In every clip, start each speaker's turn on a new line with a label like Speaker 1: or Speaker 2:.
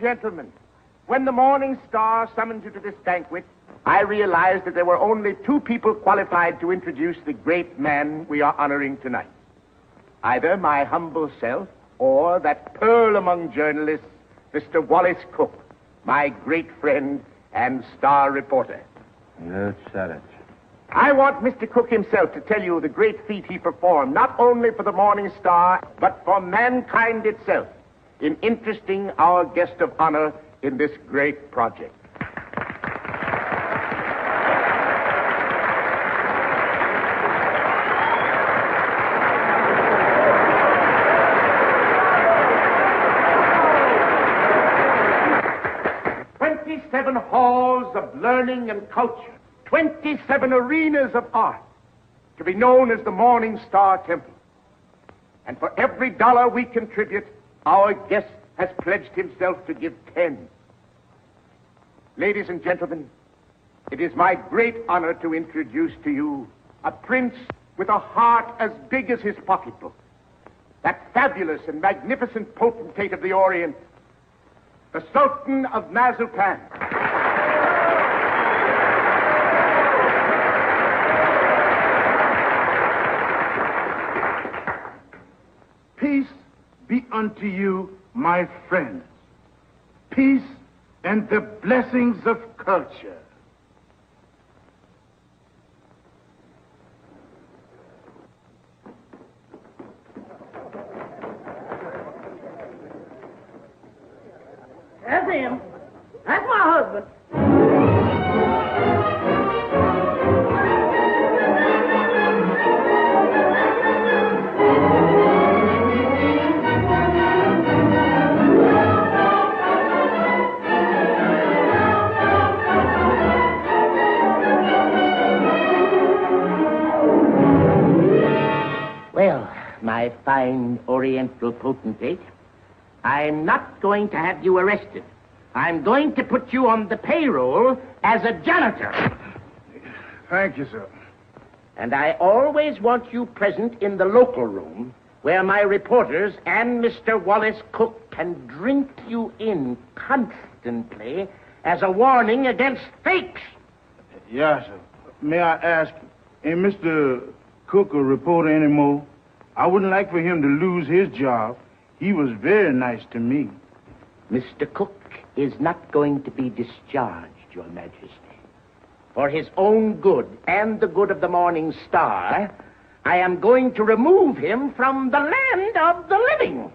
Speaker 1: gentlemen, when the Morning Star summoned you to this banquet, I realized that there were only two people qualified to introduce the great man we are honoring tonight. Either my humble self or that pearl among journalists, Mr. Wallace Cook, my great friend and star reporter.
Speaker 2: You said it.
Speaker 1: I want Mr. Cook himself to tell you the great feat he performed, not only for the Morning Star, but for mankind itself, in interesting our guest of honor in this great project. "27 halls of learning and culture, 27 arenas of art, to be known as the Morning Star Temple. And for every dollar we contribute, our guest has pledged himself to give 10. Ladies and gentlemen, it is my great honor to introduce to you a prince with a heart as big as his pocketbook, that fabulous and magnificent potentate of the Orient, the Sultan of Mazuppan.
Speaker 3: Peace be unto you, my friends. Peace and the blessings of culture.
Speaker 4: That's him. That's my husband.
Speaker 1: Well, my fine Oriental potentate, I'm not going to have you arrested. I'm going to put you on the payroll as a janitor.
Speaker 3: Thank you, sir.
Speaker 1: And I always want you present in the local room where my reporters and Mr. Wallace Cook can drink you in constantly as a warning against fakes.
Speaker 3: Yes, sir. May I ask, ain't Mr. Cook a reporter anymore? I wouldn't like for him to lose his job. He was very nice to me.
Speaker 1: Mr. Cook is not going to be discharged, Your Majesty. For his own good and the good of the Morning Star, I am going to remove him from the land of the living.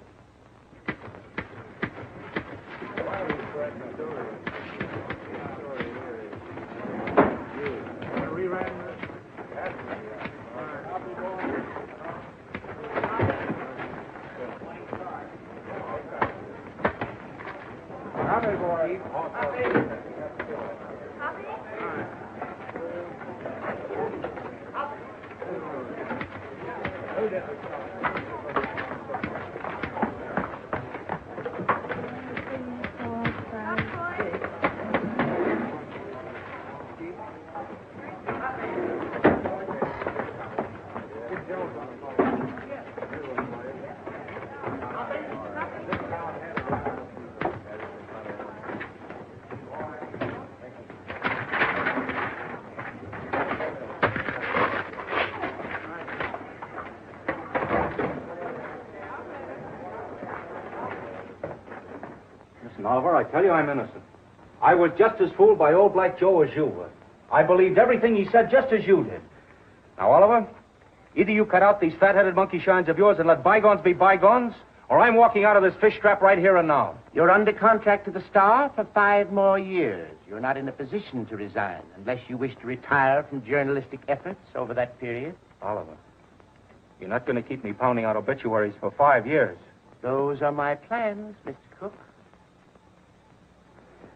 Speaker 2: Listen, Oliver, I tell you I'm innocent. I was just as fooled by old Black Joe as you were. I believed everything he said just as you did. Now, Oliver, either you cut out these fat-headed monkey shines of yours and let bygones be bygones, or I'm walking out of this fish trap right here and now.
Speaker 1: You're under contract to the Star for 5 more years. You're not in a position to resign unless you wish to retire from journalistic efforts over that period.
Speaker 2: Oliver, you're not going to keep me pounding out obituaries for 5 years.
Speaker 1: Those are my plans, Mr. Cook.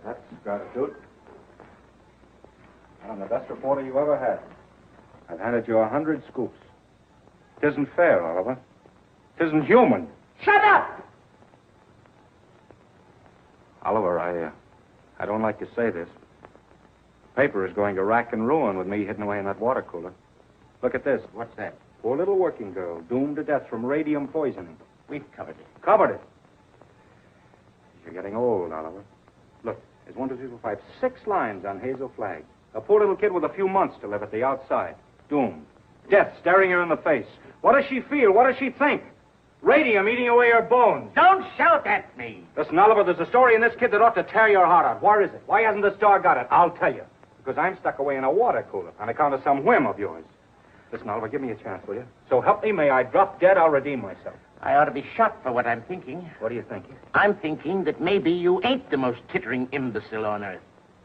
Speaker 2: That's got to do it. I'm the best reporter you ever had. I've handed you 100 scoops. It isn't fair, Oliver. It isn't human.
Speaker 1: Shut up!
Speaker 2: Oliver, I don't like to say this. The paper is going to rack and ruin with me hidden away in that water cooler. Look at this.
Speaker 1: What's that?
Speaker 2: Poor little working girl, doomed to death from radium poisoning.
Speaker 1: We've covered it.
Speaker 2: Covered it. You're getting old, Oliver. Look, there's 1, 2, 3, 4, 5, 6 lines on Hazel Flagg. A poor little kid with a few months to live at the outside. Doomed. Death staring her in the face. What does she feel? What does she think? Radium eating away her bones.
Speaker 1: Don't shout at me.
Speaker 2: Listen, Oliver, there's a story in this kid that ought to tear your heart out. Where is it? Why hasn't the star got it? I'll tell you. Because I'm stuck away in a water cooler on account of some whim of yours. Listen, Oliver, give me a chance, will you? So help me, may I drop dead, I'll redeem myself.
Speaker 1: I ought to be shot for what I'm thinking.
Speaker 2: What are you thinking?
Speaker 1: I'm thinking that maybe you ain't the most tittering imbecile on earth.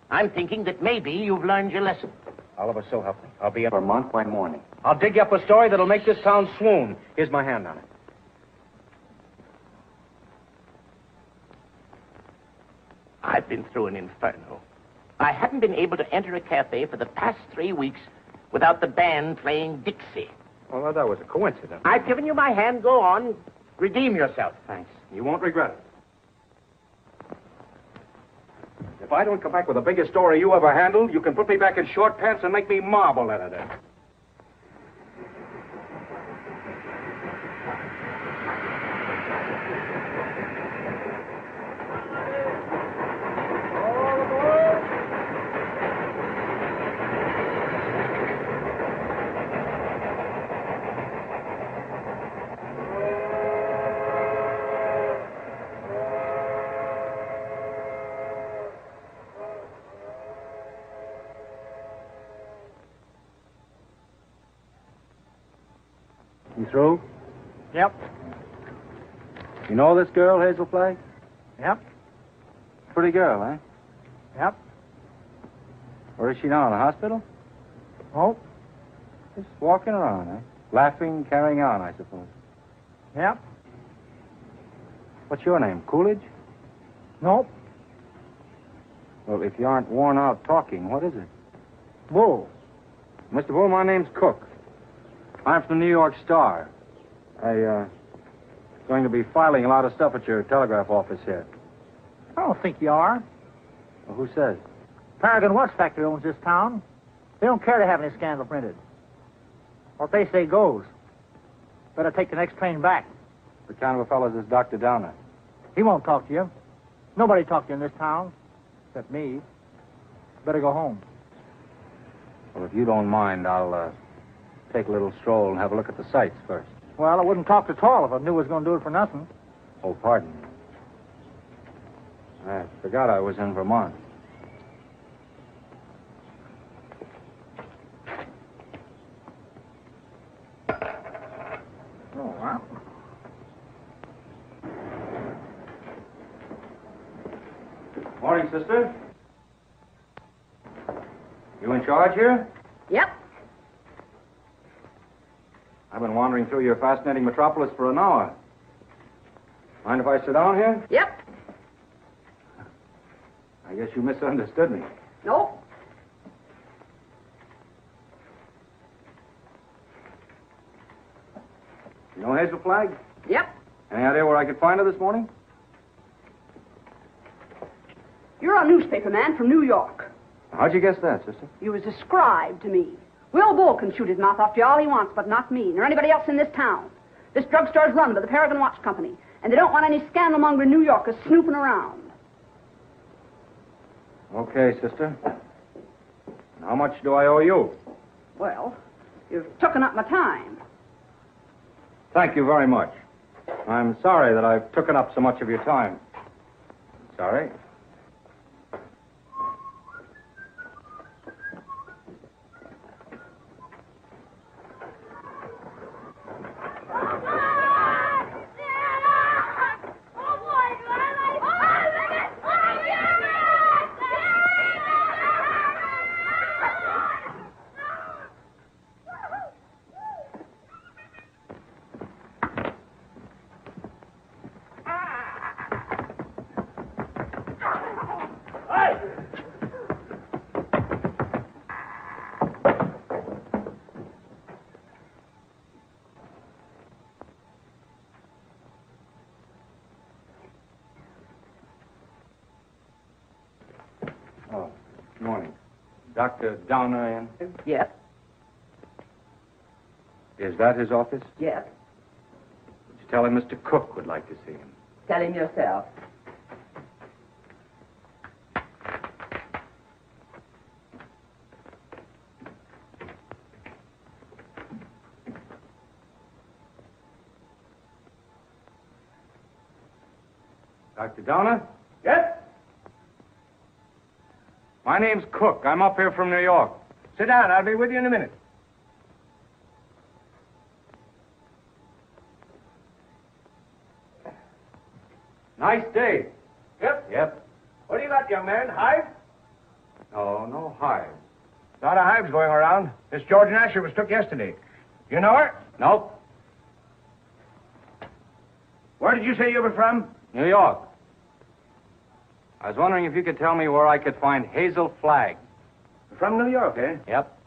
Speaker 1: I'm thinking that maybe you've learned your lesson.
Speaker 2: Oliver, so help me. I'll be in Vermont by morning. I'll dig you up a story that'll make this town swoon. Here's my hand on it.
Speaker 1: I've been through an inferno. I haven't been able to enter a cafe for the past 3 weeks without the band playing Dixie.
Speaker 2: Well, that was a coincidence.
Speaker 1: I've given you my hand. Go on. Redeem yourself.
Speaker 2: Thanks. You won't regret it. If I don't come back with the biggest story you ever handled, you can put me back in short pants and make me marble editor. You through?
Speaker 5: Yep.
Speaker 2: You know this girl, Hazel Flagg?
Speaker 5: Yep.
Speaker 2: Pretty girl, eh?
Speaker 5: Yep.
Speaker 2: Where is she now, in the hospital?
Speaker 5: Oh.
Speaker 2: Just walking around, eh? Laughing, carrying on, I suppose.
Speaker 5: Yep.
Speaker 2: What's your name, Coolidge?
Speaker 5: Nope.
Speaker 2: Well, if you aren't worn out talking, what is it?
Speaker 5: Bull.
Speaker 2: Mr. Bull, my name's Cook. I'm from the New York Star. Going to be filing a lot of stuff at your telegraph office here.
Speaker 5: I don't think you are.
Speaker 2: Well, who says?
Speaker 5: Paragon Watch Factory owns this town. They don't care to have any scandal printed. What they say goes. Better take the next train back.
Speaker 2: What kind of a fellow is this Dr. Downer?
Speaker 5: He won't talk to you. Nobody talked to you in this town. Except me. Better go home.
Speaker 2: Well, if you don't mind, I'll take a little stroll and have a look at the sights first.
Speaker 5: Well, I wouldn't talk at all if I knew I was going to do it for nothing.
Speaker 2: Oh, pardon me. I forgot I was in Vermont.
Speaker 5: Oh, wow.
Speaker 2: Morning, sister. You in charge here?
Speaker 4: Yep.
Speaker 2: I've been wandering through your fascinating metropolis for an hour. Mind if I sit down here?
Speaker 4: Yep.
Speaker 2: I guess you misunderstood me.
Speaker 4: Nope.
Speaker 2: You know Hazel Flagg?
Speaker 4: Yep.
Speaker 2: Any idea where I could find her this morning?
Speaker 4: You're a newspaper man from New York.
Speaker 2: How'd you guess that, sister?
Speaker 4: You was described to me. Will Bull can shoot his mouth off to you all he wants, but not me, nor anybody else in this town. This drugstore's run by the Paragon Watch Company, and they don't want any scandal-mongering New Yorkers snooping around.
Speaker 2: Okay, sister. How much do I owe you?
Speaker 4: Well, you've taken up my time.
Speaker 2: Thank you very much. I'm sorry that I've taken up so much of your time. Sorry. Oh, good morning. Dr. Downer in?
Speaker 4: Yes.
Speaker 2: Is that his office?
Speaker 4: Yes.
Speaker 2: Would you tell him Mr. Cook would like to see him?
Speaker 4: Tell him yourself.
Speaker 2: Dr. Donner?
Speaker 1: Yes?
Speaker 2: My name's Cook. I'm up here from New York.
Speaker 1: Sit down. I'll be with you in a minute.
Speaker 2: Nice day.
Speaker 1: Yep.
Speaker 2: Yep.
Speaker 1: What do you got, young man? Hives?
Speaker 2: No hive.
Speaker 1: A lot of hives going around. This Georgian Asher was took yesterday. You know her?
Speaker 2: Nope.
Speaker 1: Where did you say you were from?
Speaker 2: New York. I was wondering if you could tell me where I could find Hazel Flagg.
Speaker 1: From New York, eh?
Speaker 2: Yep.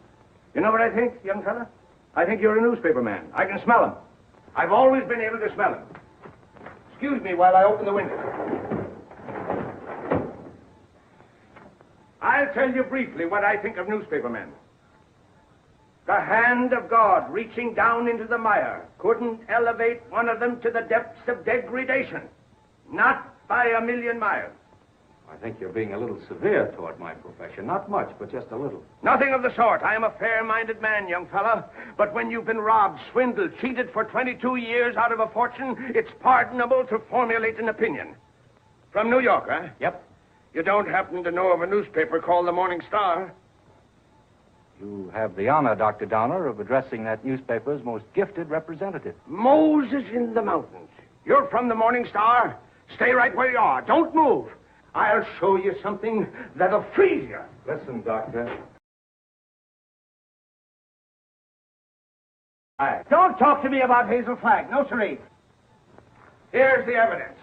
Speaker 1: You know what I think, young fella? I think you're a newspaper man. I can smell 'em. I've always been able to smell 'em. Excuse me while I open the window. I'll tell you briefly what I think of newspaper men. The hand of God reaching down into the mire couldn't elevate one of them to the depths of degradation. Not by a million miles.
Speaker 2: I think you're being a little severe toward my profession. Not much, but just a little.
Speaker 1: Nothing of the sort. I am a fair-minded man, young fella. But when you've been robbed, swindled, cheated for 22 years out of a fortune, it's pardonable to formulate an opinion. From New York, huh?
Speaker 2: Yep.
Speaker 1: You don't happen to know of a newspaper called the Morning Star?
Speaker 2: You have the honor, Dr. Donner, of addressing that newspaper's most gifted representative.
Speaker 1: Moses in the mountains. You're from the Morning Star? Stay right where you are. Don't move. I'll show you something that'll freeze you.
Speaker 2: Listen, Doctor.
Speaker 1: Don't talk to me about Hazel Flagg. No, sirree. Here's the evidence.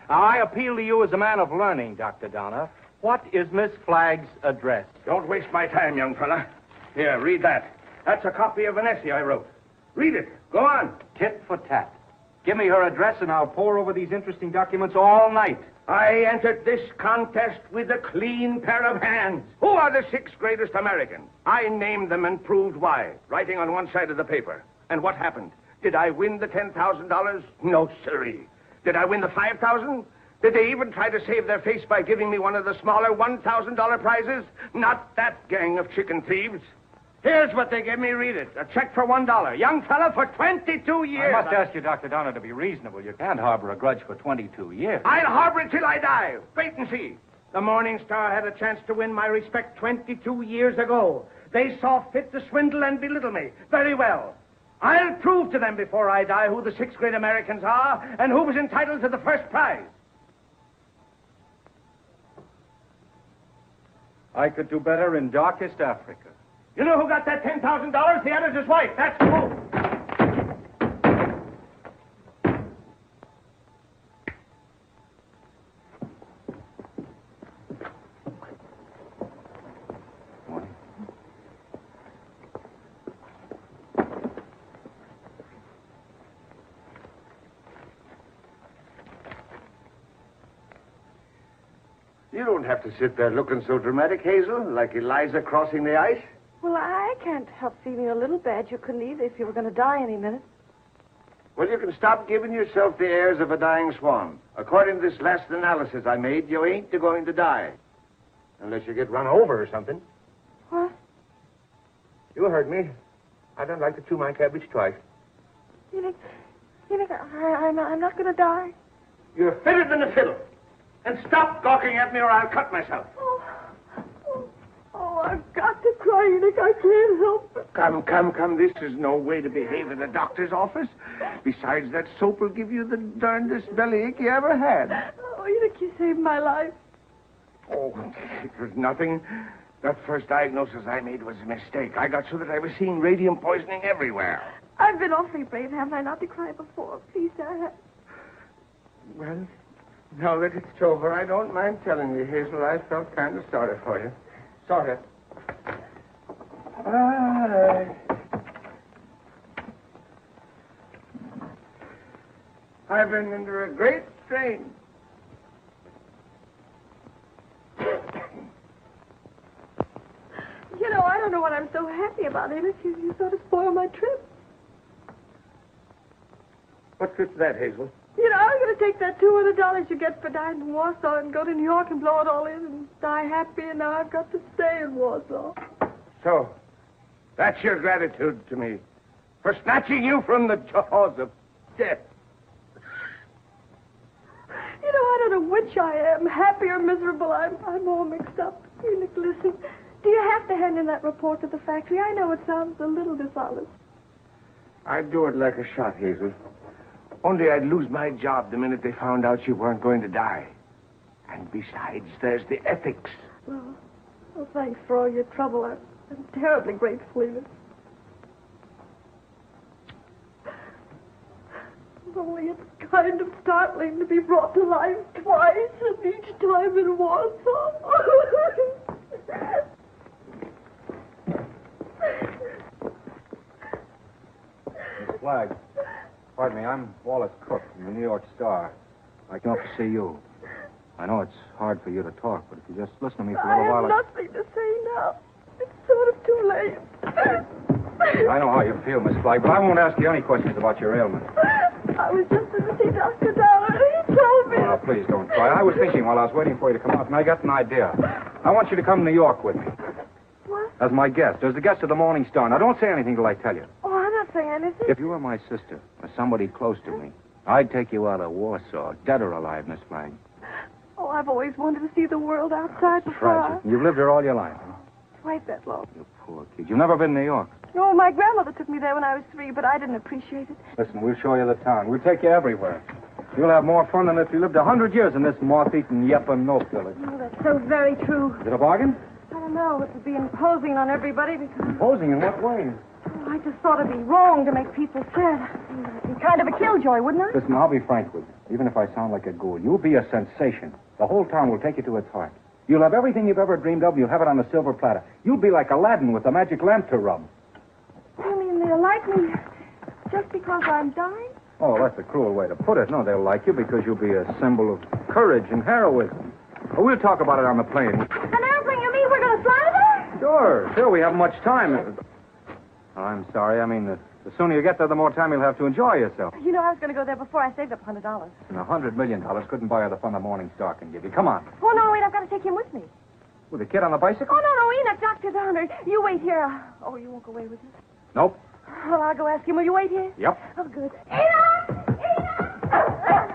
Speaker 2: Now, I appeal to you as a man of learning, Dr. Donner. What is Miss Flagg's address?
Speaker 1: Don't waste my time, young fella. Here, read that. That's a copy of an essay I wrote. Read it. Go on.
Speaker 2: Tit for tat. Give me her address and I'll pore over these interesting documents all night.
Speaker 1: I entered this contest with a clean pair of hands. Who are the 6 greatest Americans? I named them and proved why, writing on one side of the paper. And what happened? Did I win the $10,000? No, sirree. Did I win the $5,000? Did they even try to save their face by giving me one of the smaller $1,000 prizes? Not that gang of chicken thieves. Here's what they gave me. Read it. A check for $1. Young fella, for 22 years.
Speaker 2: I must ask you, Dr. Donner, to be reasonable. You can't harbor a grudge for 22 years.
Speaker 1: I'll harbor it till I die. Wait and see. The Morning Star had a chance to win my respect 22 years ago. They saw fit to swindle and belittle me. Very well. I'll prove to them before I die who the 6 great Americans are and who was entitled to the first prize.
Speaker 2: I could do better in darkest Africa.
Speaker 1: You know who got that $10,000? The editor's wife. That's who.
Speaker 6: You don't have to sit there looking so dramatic, Hazel, like Eliza crossing the ice.
Speaker 7: Well, I can't help feeling a little bad. You couldn't either if you were going to die any minute.
Speaker 6: Well, you can stop giving yourself the airs of a dying swan. According to this last analysis I made, you ain't going to die. Unless you get run over or something.
Speaker 7: What?
Speaker 6: You heard me. I don't like to chew my cabbage twice.
Speaker 7: You think I'm not going to die?
Speaker 1: You're fitter than a fiddle. And stop gawking at me or I'll cut myself.
Speaker 7: Oh, I've got to cry, Nick. I can't help it.
Speaker 1: Come. This is no way to behave in a doctor's office. Besides, that soap will give you the darndest bellyache you ever had.
Speaker 7: Oh, Nick, you saved my life.
Speaker 1: Oh, it was nothing. That first diagnosis I made was a mistake. I got so that I was seeing radium poisoning everywhere.
Speaker 7: I've been awfully brave, haven't I, not to cry before? Please, Dad.
Speaker 1: Well, now that it's over, I don't mind telling you, Hazel, I felt kind of sorry for you. Sort of. I've been under a great strain.
Speaker 7: You know, I don't know what I'm so happy about, Nick. You sort of spoiled my trip.
Speaker 1: What trip's that, Hazel?
Speaker 7: You know, I was going to take that $200 you get for dying in Warsaw and go to New York and blow it all in and die happy, and now I've got to stay in Warsaw.
Speaker 1: So, that's your gratitude to me for snatching you from the jaws of death.
Speaker 7: I don't know which I am, happy or miserable. I'm all mixed up. Enoch, listen. Do you have to hand in that report to the factory? I know it sounds a little dishonest.
Speaker 6: I'd do it like a shot, Hazel. Only I'd lose my job the minute they found out you weren't going to die. And besides, there's the ethics.
Speaker 7: Well, thanks for all your trouble. I'm terribly grateful, Enoch. Only it's kind of startling to be brought to life twice, and each time in Warsaw.
Speaker 2: Miss Flagg, pardon me, I'm Wallace Cook from the New York Star. I came up to see you. I know it's hard for you to talk, but if you just listen to me for a little while...
Speaker 7: I have nothing to say now. It's sort of too late.
Speaker 2: I know how you feel, Miss Flagg, but I won't ask you any questions about your ailment.
Speaker 7: I was just going to see Dr. Downer. He told me.
Speaker 2: Oh, now, please don't cry. I was thinking while I was waiting for you to come out, and I got an idea. I want you to come to New York with me.
Speaker 7: What?
Speaker 2: As my guest, as the guest of the Morning Star. Now, don't say anything till I tell you.
Speaker 7: Oh, I'm not saying anything.
Speaker 2: If you were my sister, or somebody close to me, I'd take you out of Warsaw, dead or alive, Miss Flagg.
Speaker 7: Oh, I've always wanted to see the world outside before.
Speaker 2: Tragic. You've lived here all your life.
Speaker 7: Quite that long.
Speaker 2: You poor kid. You've never been to New York.
Speaker 7: No, my grandmother took me there when I was 3, but I didn't appreciate it.
Speaker 2: Listen, we'll show you the town. We'll take you everywhere. You'll have more fun than if you lived 100 years in this moth-eaten Yep-and-Nope village.
Speaker 7: Oh, that's so very true.
Speaker 2: Is it a bargain?
Speaker 7: I don't know. It would be imposing on everybody because...
Speaker 2: Imposing in what way?
Speaker 7: Oh, I just thought it'd be wrong to make people sad. It'd be kind of a killjoy, wouldn't I?
Speaker 2: Listen, I'll be frank with you. Even if I sound like a ghoul, you'll be a sensation. The whole town will take you to its heart. You'll have everything you've ever dreamed of, and you'll have it on a silver platter. You'll be like Aladdin with a magic lamp to rub.
Speaker 7: You mean they'll like me just because I'm dying?
Speaker 2: Oh, that's a cruel way to put it. No, they'll like you because you'll be a symbol of courage and heroism. Well, we'll talk about it on the plane.
Speaker 7: An airplane, you mean we're going to fly there?
Speaker 2: Sure, we haven't much time. Oh, I'm sorry. I mean, the sooner you get there, the more time you'll have to enjoy yourself.
Speaker 7: You know, I was going to go there before I saved up $100.
Speaker 2: And $100 million couldn't buy her the fun the Morning Star can give you. Come on.
Speaker 7: Oh, no, wait, I've got to take him with me.
Speaker 2: With the kid on the bicycle?
Speaker 7: Oh, no, Enoch, Dr. Downer. You wait here. Oh, you won't go away with us?
Speaker 2: Nope.
Speaker 7: Well, I'll go ask him. Will you wait here?
Speaker 2: Yep.
Speaker 7: Oh, good. Enoch! Enoch!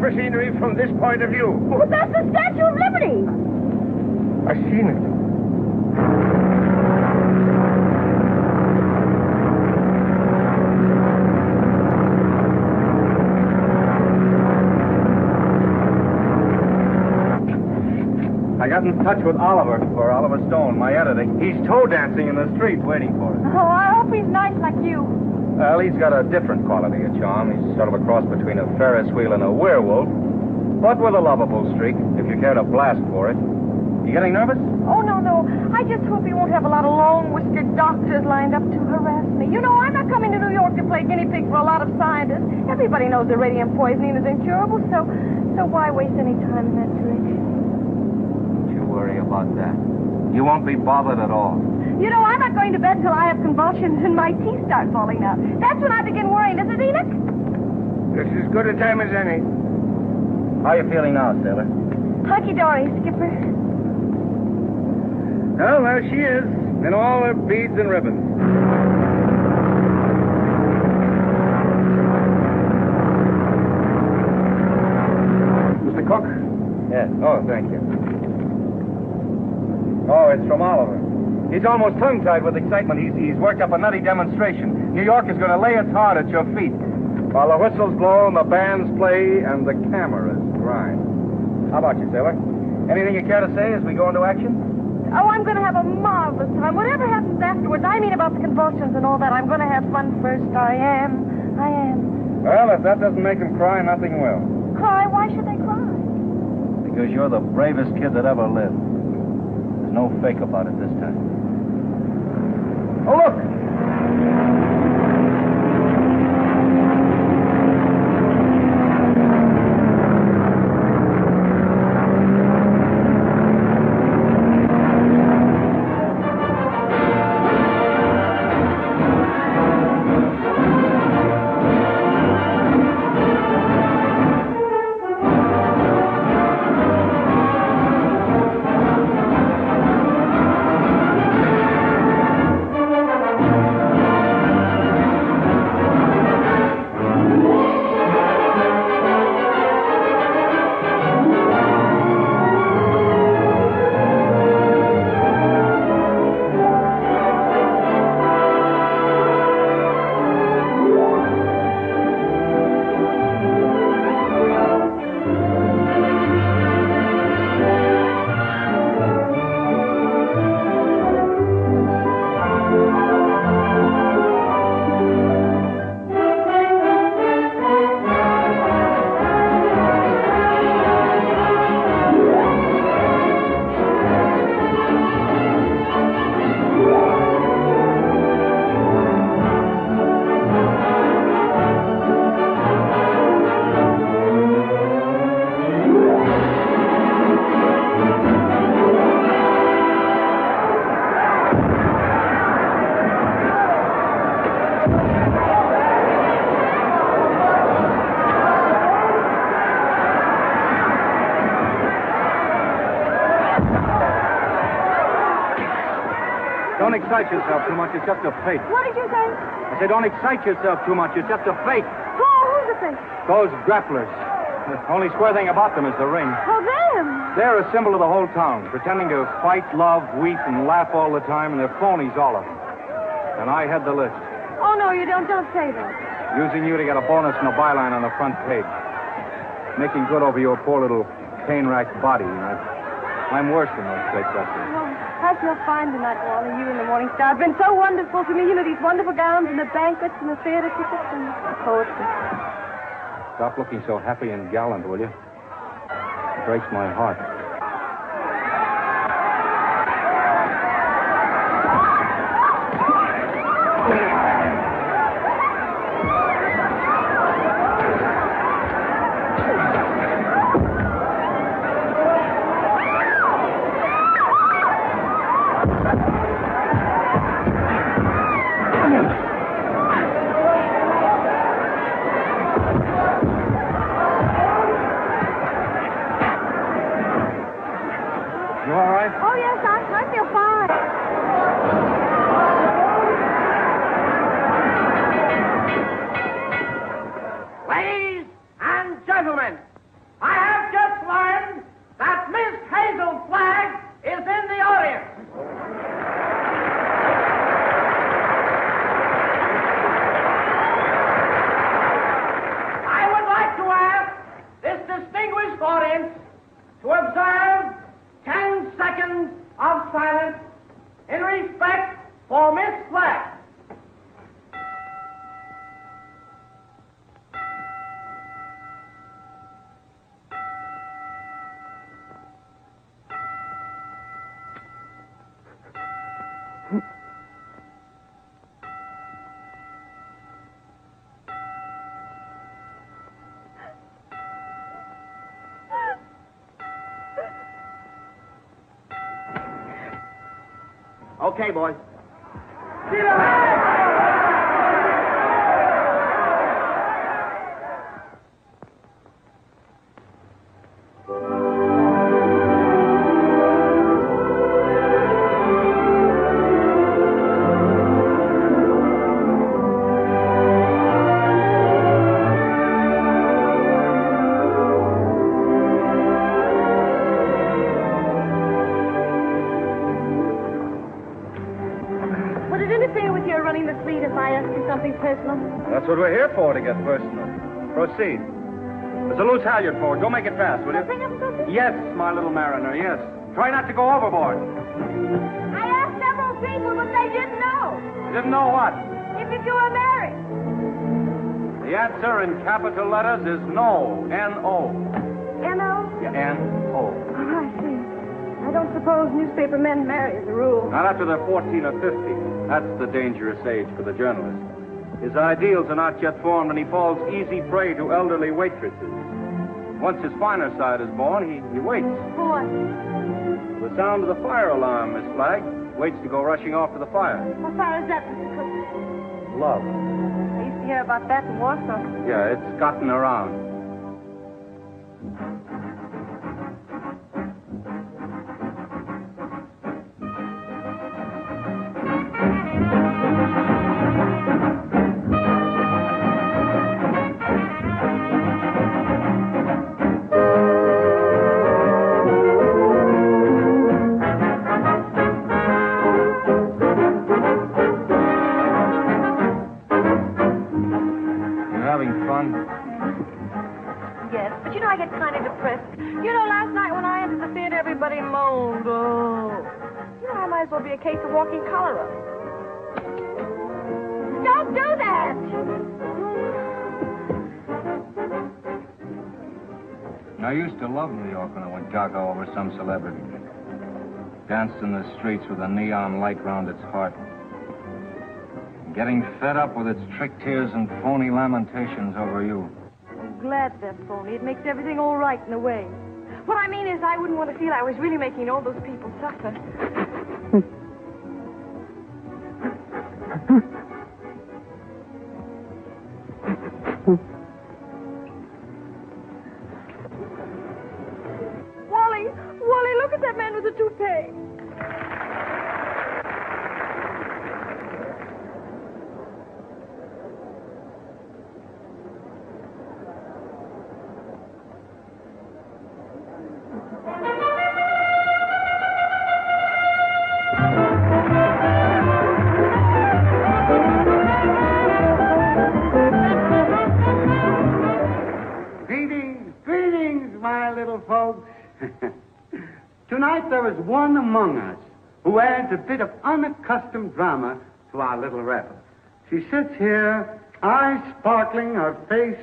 Speaker 6: For scenery from this point of view.
Speaker 7: Well, that's the Statue of Liberty.
Speaker 6: I've seen it.
Speaker 2: I got in touch with Oliver Stone, my editor. He's toe dancing in the street waiting for us.
Speaker 7: Oh, I hope he's nice like you.
Speaker 2: Well, he's got a different quality of charm. He's sort of a cross between a Ferris wheel and a werewolf, but with a lovable streak, if you care to blast for it. You getting nervous?
Speaker 7: Oh, no. I just hope he won't have a lot of long-whiskered doctors lined up to harass me. You know, I'm not coming to New York to play guinea pig for a lot of scientists. Everybody knows that radium poisoning is incurable, so why waste any time in that direction?
Speaker 2: Don't you worry about that. You won't be bothered at all.
Speaker 7: You know, I'm not going to bed till I have convulsions and my teeth start falling out. That's when I begin worrying, isn't it, Enoch?
Speaker 6: This is as good a time as any.
Speaker 2: How are you feeling now, sailor?
Speaker 7: Hunky-dory, Skipper.
Speaker 2: Well, there she is, in all her beads and ribbons. Mr. Cook? Yes. Oh, thank you. Oh, it's from Oliver. He's almost tongue-tied with excitement. He's worked up a nutty demonstration. New York is going to lay its heart at your feet while the whistles blow and the bands play and the cameras grind. How about you, sailor? Anything you care to say as we go into action?
Speaker 7: Oh, I'm going to have a marvelous time. Whatever happens afterwards, I mean about the convulsions and all that, I'm going to have fun first. I am.
Speaker 2: Well, if that doesn't make them cry, nothing will.
Speaker 7: Cry? Why should they cry?
Speaker 2: Because you're the bravest kid that ever lived. There's no fake about it this time. Oh, look! don't excite yourself too much. It's just a fake.
Speaker 7: What did you say?
Speaker 2: I said, don't excite yourself too much. It's just a fake.
Speaker 7: Who's the fake?
Speaker 2: Those grapplers. The only square thing about them is the ring.
Speaker 7: Oh, them.
Speaker 2: They're a symbol of the whole town, pretending to fight, love, weep, and laugh all the time, and they're phonies, all of them. And I had the list.
Speaker 7: Oh, no, you don't. Don't say that.
Speaker 2: Using you to get a bonus and a byline on the front page. Making good over your poor little pain-racked body. I'm worse than those fake wrestlers.
Speaker 7: Oh, I feel fine tonight, Wally. You and the Morning Star have been so wonderful to me. You know, these wonderful gowns and the banquets and the theater tickets and the poetry.
Speaker 2: Stop looking so happy and gallant, will you? It breaks my heart.
Speaker 7: Oh, yes, I feel fine.
Speaker 1: Ladies and gentlemen, I have just learned that Miss Hazel Flagg is in the audience. I would like to ask this distinguished audience to observe 10 seconds of silence in respect for Miss Flagg. Okay, boys.
Speaker 7: Would it interfere with your running the fleet if I asked you something personal?
Speaker 2: That's what we're here for, to get personal. Proceed. There's a loose halyard forward. Go make it fast, will you?
Speaker 7: Nothing of something?
Speaker 2: Yes, my little mariner, yes. Try not to go overboard.
Speaker 7: I asked several people, but they didn't know.
Speaker 2: You didn't know what?
Speaker 7: If you were married.
Speaker 2: The answer in capital letters is no. N-O.
Speaker 7: N-O?
Speaker 2: Yeah, N-O.
Speaker 7: Oh, I see. I don't suppose newspaper men marry as a rule.
Speaker 2: Not after they're 14 or 50. That's the dangerous age for the journalist. His ideals are not yet formed, and he falls easy prey to elderly waitresses. Once his finer side is born, he waits.
Speaker 7: For what?
Speaker 2: The sound of the fire alarm, Miss Flagg. Waits to go rushing off to the fire.
Speaker 7: What fire is that, Mr. Cook?
Speaker 2: Love.
Speaker 7: I used to hear about that in Warsaw.
Speaker 2: Yeah, it's gotten around.
Speaker 7: Yes, but you know I get kind of depressed. You know, last night when I entered the theater, everybody moaned. Oh. You know, I might as well be a case of walking cholera. Don't do that!
Speaker 2: I used to love New York when I went gaga over some celebrity. Danced in the streets with a neon light round its heart. Getting fed up with its trick tears and phony lamentations over you.
Speaker 7: I'm glad they're phony. It makes everything all right in a way. What I mean is I wouldn't want to feel I was really making all those people suffer. Wally, look at that man with the toupee.
Speaker 8: Greetings, my little folks. Tonight there is one among us who adds a bit of unaccustomed drama to our little revel. She sits here, eyes sparkling, her face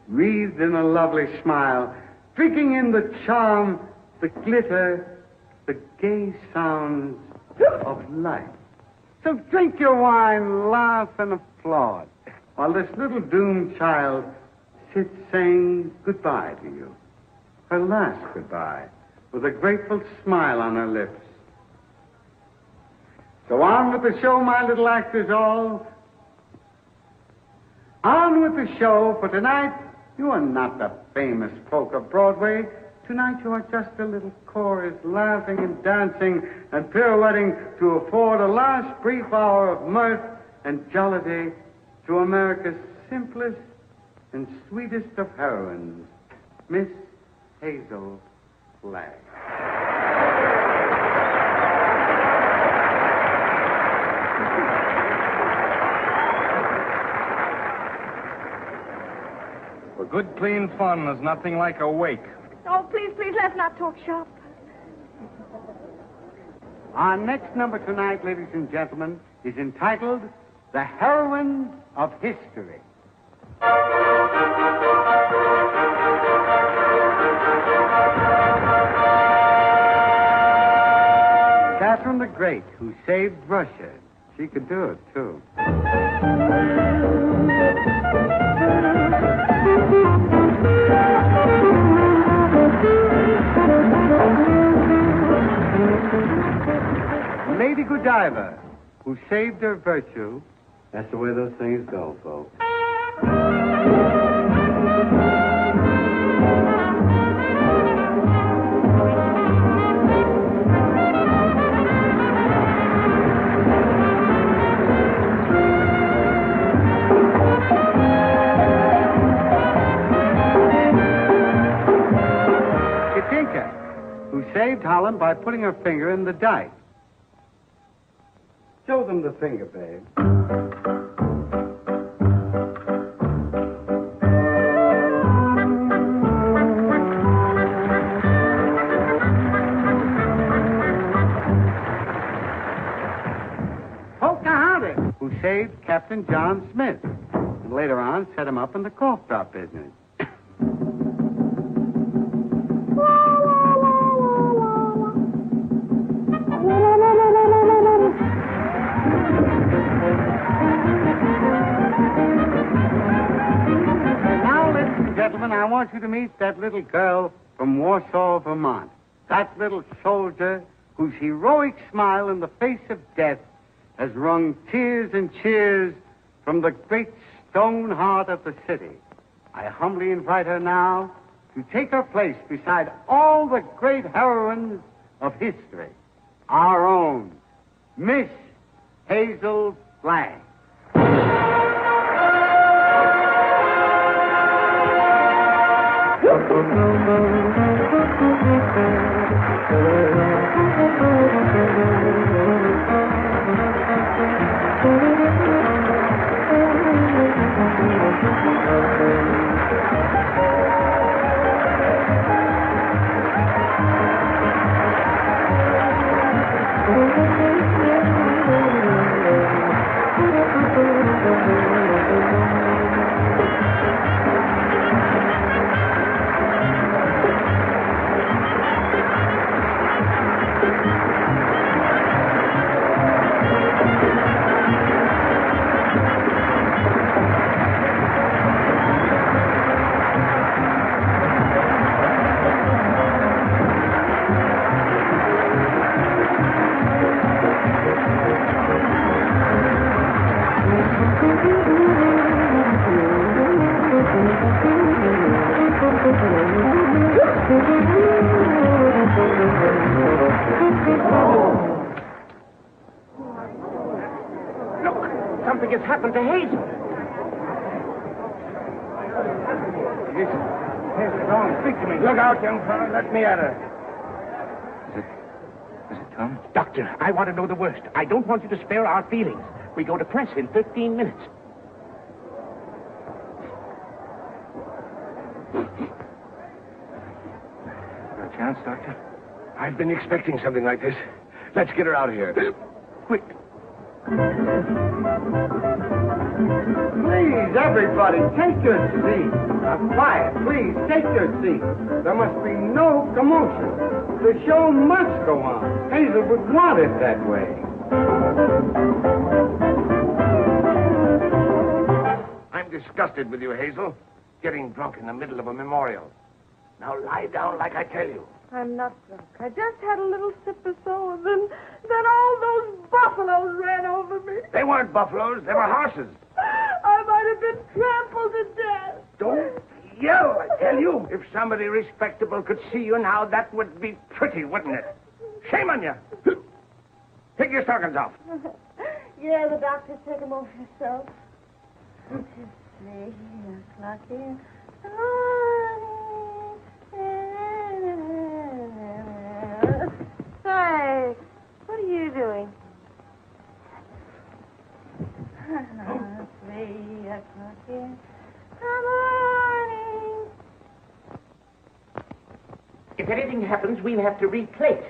Speaker 8: wreathed in a lovely smile, drinking in the charm, the glitter, the gay sounds of life. So drink your wine, laugh, and applaud, while this little doomed child sits saying goodbye to you. Her last goodbye, with a grateful smile on her lips. So on with the show, my little actors all. On with the show, for tonight you are not the famous folk of Broadway. Tonight you are just a little chorus, laughing and dancing and pirouetting to afford a last brief hour of mirth and jollity to America's simplest and sweetest of heroines, Miss Hazel Flagg.
Speaker 9: For good, clean fun, there's nothing like a wake.
Speaker 7: Oh, please, let's not talk shop.
Speaker 8: Our next number tonight, ladies and gentlemen, is entitled The Heroines of History. Catherine the Great, who saved Russia. She could do it, too. Lady Godiva, who saved her virtue. That's the way those things go, folks. Katinka, who saved Holland by putting her finger in the dike. Show them the finger, babe. Pocahontas, who saved Captain John Smith, and later on set him up in the cough drop business. I want you to meet that little girl from Warsaw, Vermont. That little soldier whose heroic smile in the face of death has wrung tears and cheers from the great stone heart of the city. I humbly invite her now to take her place beside all the great heroines of history. Our own Miss Hazel Flagg.
Speaker 1: Something has happened to Hazel.
Speaker 3: Hazel, go on, speak to me.
Speaker 1: Look out, young fella. Let me at her.
Speaker 2: come?
Speaker 1: Doctor, I want to know the worst. I don't want you to spare our feelings. We go to press in 15 minutes.
Speaker 2: Got a chance, Doctor?
Speaker 6: I've been expecting something like this. Let's get her out of here. Quick.
Speaker 8: Please, everybody, take your seat. Quiet, please, take your seat. There must be no commotion. The show must go on. Hazel would want it that way.
Speaker 6: I'm disgusted with you, Hazel. Getting drunk in the middle of a memorial. Now lie down like I tell you.
Speaker 7: I'm not drunk. I just had a little sip or so, and then all those buffaloes ran over me.
Speaker 6: They weren't buffaloes. They were horses.
Speaker 7: I might have been trampled to death.
Speaker 6: Don't yell, I tell you. If somebody respectable could see you now, that would be pretty, wouldn't it? Shame on you. Take your stockings off.
Speaker 7: Yeah, the doctor took them off himself. 2, 3 o'clock in the morning. Hey, what are you doing? 3 o'clock in the morning.
Speaker 1: If anything happens, we'll have to replate.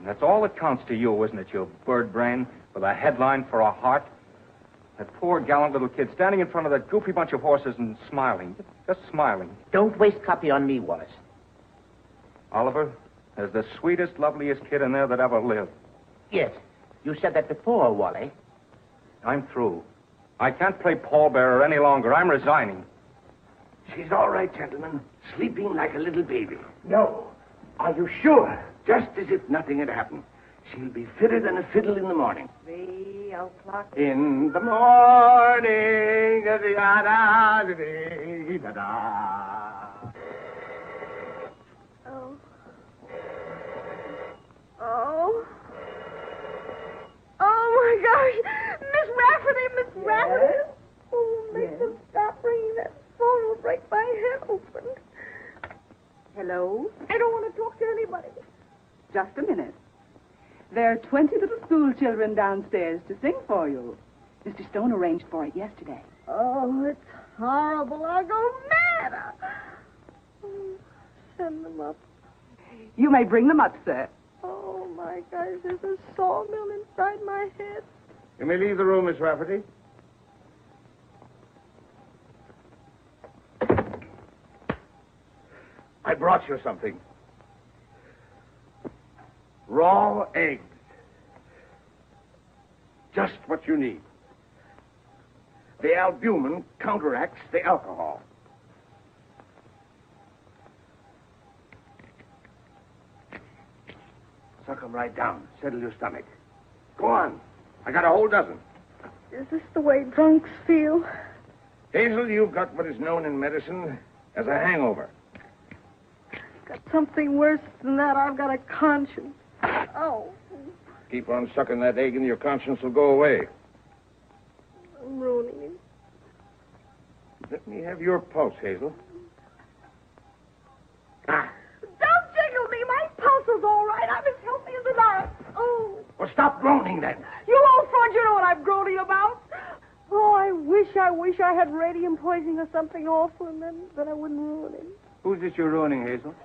Speaker 2: That's all that counts to you, isn't it, you bird brain, with a headline for a heart? That poor, gallant little kid standing in front of that goofy bunch of horses and smiling. Just smiling.
Speaker 1: Don't waste copy on me, Wallace.
Speaker 2: Oliver, there's the sweetest, loveliest kid in there that ever lived.
Speaker 1: Yes, you said that before, Wally.
Speaker 2: I'm through. I can't play pallbearer any longer. I'm resigning.
Speaker 6: She's all right, gentlemen. Sleeping like a little baby.
Speaker 1: No. Are you sure?
Speaker 6: Just as if nothing had happened. She'll be fitter than a fiddle in the morning.
Speaker 7: 3 o'clock.
Speaker 6: In the morning, da-da-da-da-da-da.
Speaker 7: Oh. Oh. Oh, my gosh. Miss Rafferty. Oh, make them stop ringing that phone. It'll break my head open.
Speaker 4: Hello?
Speaker 7: I don't want to talk to anybody.
Speaker 4: Just a minute. There are 20 little school children downstairs to sing for you. Mr. Stone arranged for it yesterday.
Speaker 7: Oh, it's horrible. I'll go mad. Oh, send them up.
Speaker 4: You may bring them up, sir.
Speaker 7: Oh, my gosh, there's a sawmill inside my head.
Speaker 6: You may leave the room, Miss Rafferty. I brought you something. Raw eggs. Just what you need. The albumin counteracts the alcohol. Suck 'em right down. Settle your stomach. Go on. I got a whole dozen.
Speaker 7: Is this the way drunks feel?
Speaker 6: Hazel, you've got what is known in medicine as a hangover.
Speaker 7: Got something worse than that. I've got a conscience. Oh,
Speaker 6: Keep on sucking that egg and your conscience will go away.
Speaker 7: I'm ruining it.
Speaker 6: Let me have your pulse, Hazel. Ah.
Speaker 7: Don't jiggle me. My pulse is all right. I'm as healthy as an ox. Oh.
Speaker 6: Well, stop groaning then.
Speaker 7: You old fraud, you know what I'm groaning about. Oh, I wish I had radium poisoning or something awful, and then I wouldn't ruin him.
Speaker 2: Who's this you're ruining, Hazel?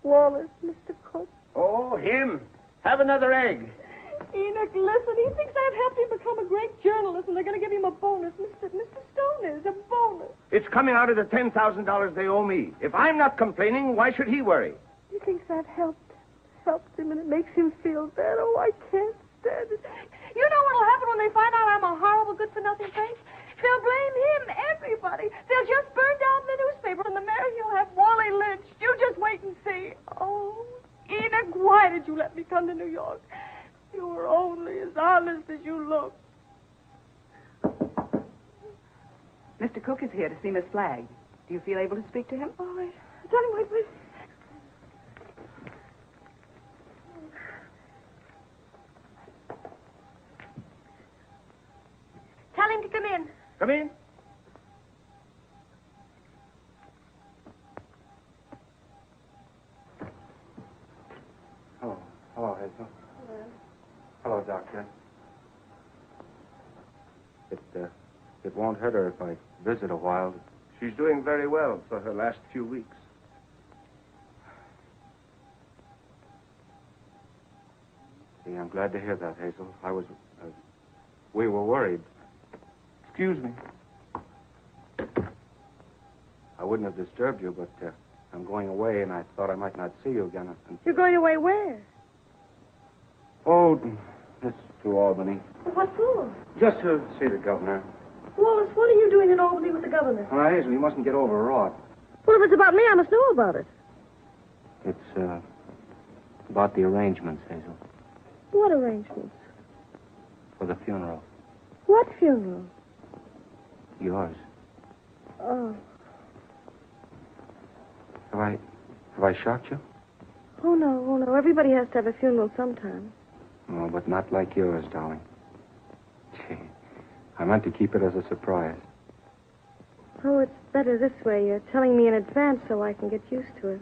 Speaker 7: Wallace, Mr. Cook.
Speaker 6: Oh, him. Have another egg.
Speaker 7: Enoch, listen, he thinks I've helped him become a great journalist, and they're going to give him a bonus. Mr. Stone is a bonus.
Speaker 6: It's coming out of the $10,000 they owe me. If I'm not complaining, why should he worry?
Speaker 7: He thinks I've helped him, and it makes him feel bad. Oh, I can't stand it. You know what'll happen when they find out I'm a horrible, good-for-nothing face? They'll blame him, everybody. They'll just burn down the newspaper, and the mayor, he'll have Wally lynched. You just wait and see. Oh, Enoch, why did you let me come to New York? You were only as honest as you look.
Speaker 4: Mr. Cook is here to see Miss Flagg. Do you feel able to speak to him?
Speaker 7: All right. Tell him, wait, please. Tell him to come in.
Speaker 6: Come in.
Speaker 2: Hello, Hazel. Hello, Doctor. It won't hurt her if I visit a while.
Speaker 6: She's doing very well for her last few weeks.
Speaker 2: See, I'm glad to hear that, Hazel. We were worried.
Speaker 6: Excuse me.
Speaker 2: I wouldn't have disturbed you, but I'm going away, and I thought I might not see you again.
Speaker 7: You're going away where?
Speaker 2: Oh, it's to Albany.
Speaker 7: What for?
Speaker 2: Just to see the governor.
Speaker 7: Wallace, what are you doing in Albany with the governor?
Speaker 2: Well, Hazel, you mustn't get overwrought.
Speaker 7: Well, if it's about me, I must know about it.
Speaker 2: It's about the arrangements, Hazel,
Speaker 7: What arrangements?
Speaker 2: for the funeral.
Speaker 7: What funeral?
Speaker 2: Yours.
Speaker 7: Oh.
Speaker 2: Have I shocked you?
Speaker 7: Oh, no. Everybody has to have a funeral sometime.
Speaker 2: Oh, but not like yours, darling. Gee, I meant to keep it as a surprise.
Speaker 7: Oh, it's better this way. You're telling me in advance so I can get used to it.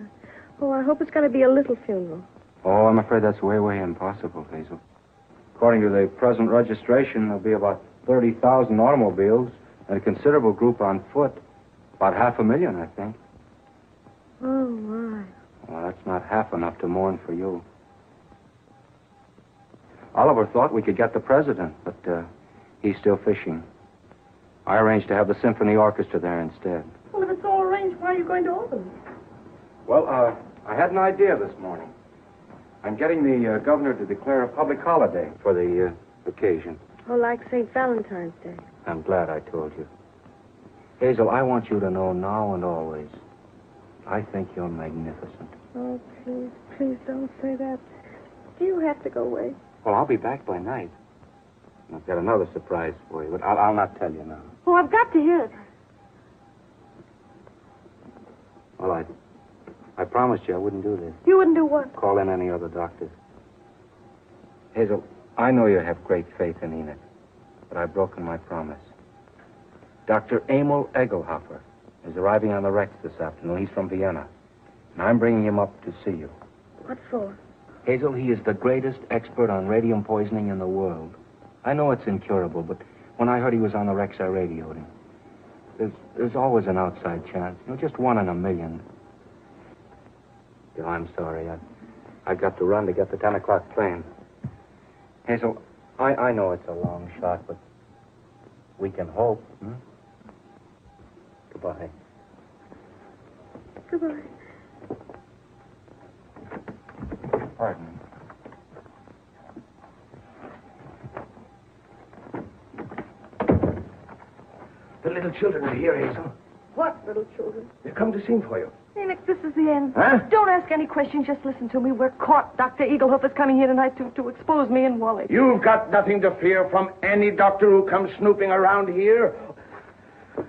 Speaker 7: Oh, I hope it's going to be a little funeral.
Speaker 2: Oh, I'm afraid that's way, way impossible, Hazel. According to the present registration, there'll be about 30,000 automobiles and a considerable group on foot. About 500,000, I think.
Speaker 7: Oh, my.
Speaker 2: Well, that's not half enough to mourn for you. Oliver thought we could get the president, but he's still fishing. I arranged to have the symphony orchestra there instead.
Speaker 7: Well, if it's all arranged, why are you going to Albany?
Speaker 2: Well, I had an idea this morning. I'm getting the governor to declare a public holiday for the occasion.
Speaker 7: Oh, like St. Valentine's Day.
Speaker 2: I'm glad I told you. Hazel, I want you to know now and always, I think you're magnificent.
Speaker 7: Oh, please don't say that. Do you have to go away?
Speaker 2: Well, I'll be back by night. I've got another surprise for you, but I'll not tell you now.
Speaker 7: Oh, I've got to hear it.
Speaker 2: Well, I promised you I wouldn't do this.
Speaker 7: You wouldn't do what?
Speaker 2: Call in any other doctors. Hazel, I know you have great faith in Enid, but I've broken my promise. Dr. Emil Egelhofer is arriving on the Rex this afternoon. He's from Vienna, and I'm bringing him up to see you.
Speaker 7: What for?
Speaker 2: Hazel, he is the greatest expert on radium poisoning in the world. I know it's incurable, but when I heard he was on the Rex, I radioed him. There's always an outside chance. Just 1 in a million. I'm sorry. I've got to run to get the 10 o'clock train. Hazel, I know it's a long shot, but we can hope. Hmm? Goodbye.
Speaker 7: Goodbye.
Speaker 2: Pardon me.
Speaker 6: The little children are here, Hazel.
Speaker 7: What little children?
Speaker 6: They've come to sing for you.
Speaker 7: Enoch, this is the end.
Speaker 6: Huh?
Speaker 7: Don't ask any questions. Just listen to me. We're caught. Dr. Egelhoff is coming here tonight to expose me and Wally.
Speaker 1: You've got nothing to fear from any doctor who comes snooping around here.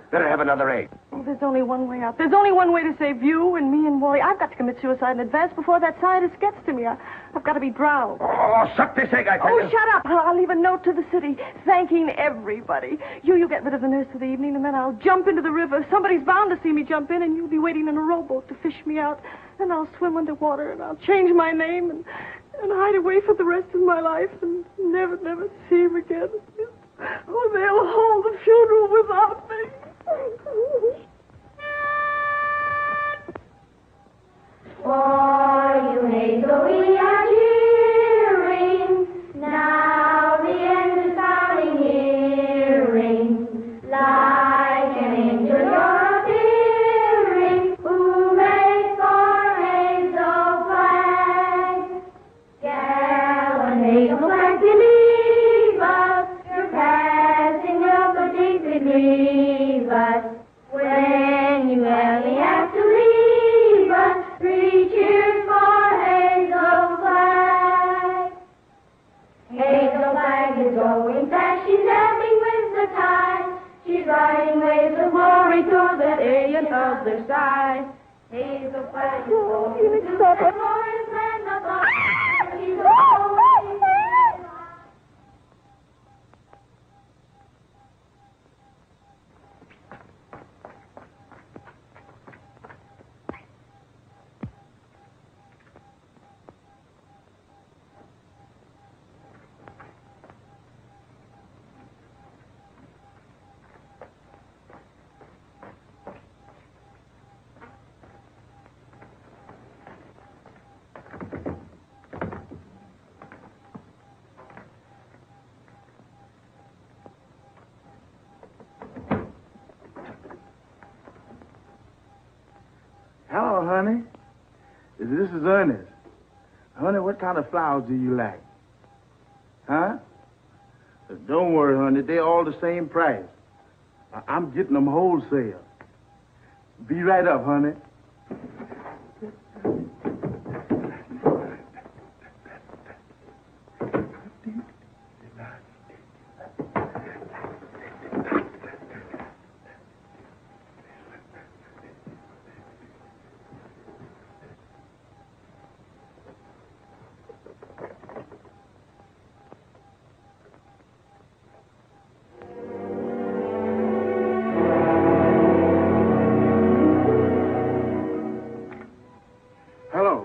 Speaker 6: Better have another egg.
Speaker 7: Oh, there's only one way out. There's only one way to save you and me and Wally. I've got to commit suicide in advance before that scientist gets to me. I've got to be drowned.
Speaker 6: Oh, suck this egg, I tell you.
Speaker 7: Oh, shut up. I'll leave a note to the city thanking everybody. You get rid of the nurse for the evening, and then I'll jump into the river. Somebody's bound to see me jump in, and you'll be waiting in a rowboat to fish me out. And I'll swim underwater, and I'll change my name and hide away for the rest of my life and never see him again. Oh, they'll hold the funeral without me.
Speaker 10: For you, Hazel, we are cheering. Now the end is sounding hearing. Like an angel you're appearing. Hooray for Hazel Flag. Gallant Hazel Flag, believe us. Your passing will so deeply grieve us. When you only have to leave us, 3 cheers for Hazel Flag. Hazel Flag is going fast, she's dancing with the tide. She's riding waves of glory to the alien other side. Hazel Flag is going to the glorious land of the she's going.
Speaker 3: Hello, honey. This is Ernest. Honey, what kind of flowers do you like? Huh? Don't worry, honey. They're all the same price. I'm getting them wholesale. Be right up, honey.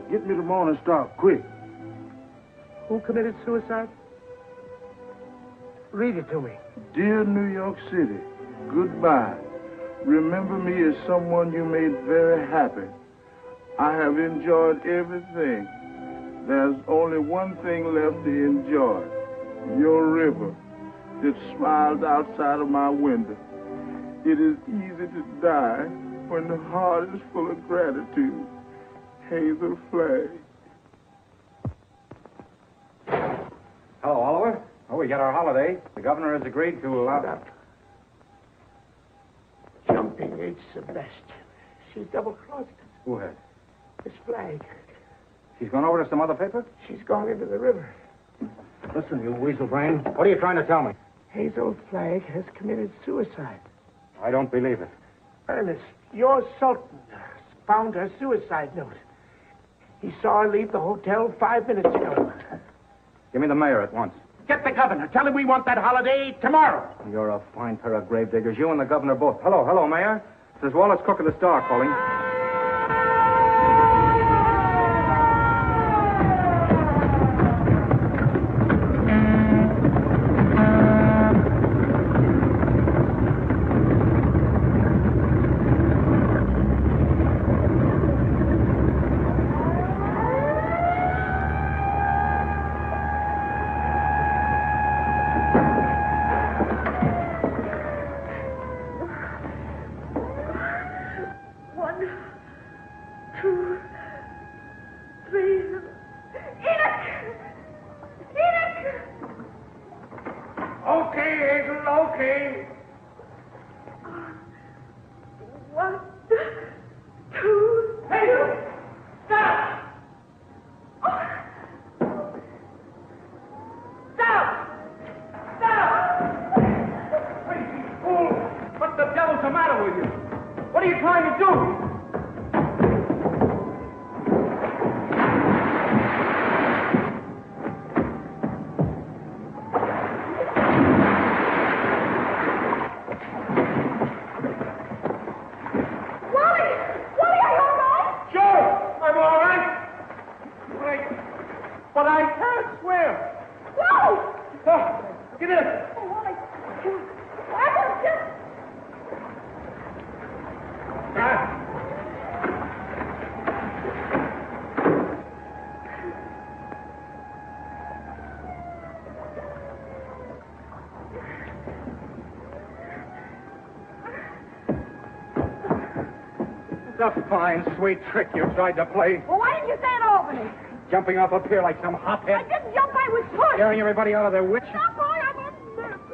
Speaker 3: Get me the Morning Star, quick.
Speaker 1: Who committed suicide? Read it to me.
Speaker 3: Dear New York City, goodbye. Remember me as someone you made very happy. I have enjoyed everything. There's only one thing left to enjoy. Your river that smiles outside of my window. It is easy to die when the heart is full of gratitude. Hazel Flag.
Speaker 2: Hello, Oliver. Oh, we got our holiday. The governor has agreed to allow...
Speaker 1: Jumping H. Sebastian. She's double-crossed us.
Speaker 2: Who has?
Speaker 1: Miss Flag.
Speaker 2: She's gone over to some other paper?
Speaker 1: She's gone into the river.
Speaker 2: Listen, you weasel brain. What are you trying to tell me?
Speaker 1: Hazel Flag has committed suicide.
Speaker 2: I don't believe it.
Speaker 1: Ernest, your Sultan found her suicide note. He saw her leave the hotel 5 minutes ago.
Speaker 2: Give me the mayor at once.
Speaker 1: Get the governor. Tell him we want that holiday tomorrow.
Speaker 2: You're a fine pair of gravediggers. You and the governor both. Hello, Mayor. This is Wallace Cook of the Star calling. It's a fine, sweet trick you tried to play.
Speaker 7: Well, why didn't you say it, Albany?
Speaker 2: Jumping off a pier like some
Speaker 7: I
Speaker 2: hophead.
Speaker 7: didn't jump, I was pushed.
Speaker 2: Scaring everybody out of their wits.
Speaker 7: Stop, boy, I'm a...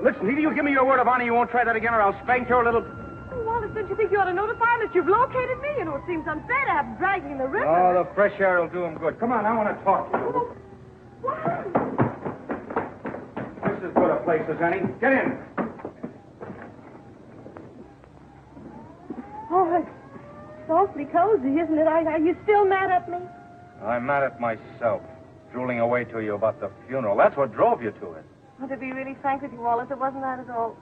Speaker 2: Listen, either you give me your word of honor you won't try that again or I'll spank your little...
Speaker 7: Oh, Wallace, don't you think you ought to notify him that you've located me? You know, it seems unfair to have him dragging in the river.
Speaker 2: Oh, the fresh air will do him good. Come on, I want to talk to you.
Speaker 7: What?
Speaker 2: This is as good a place as any. Get in.
Speaker 7: Oh, it's awfully cozy, isn't it? Are you still mad at me?
Speaker 2: I'm mad at myself, drooling away to you about the funeral. That's what drove you to it.
Speaker 7: Oh, to be really frank with you, Wallace, it wasn't that at all.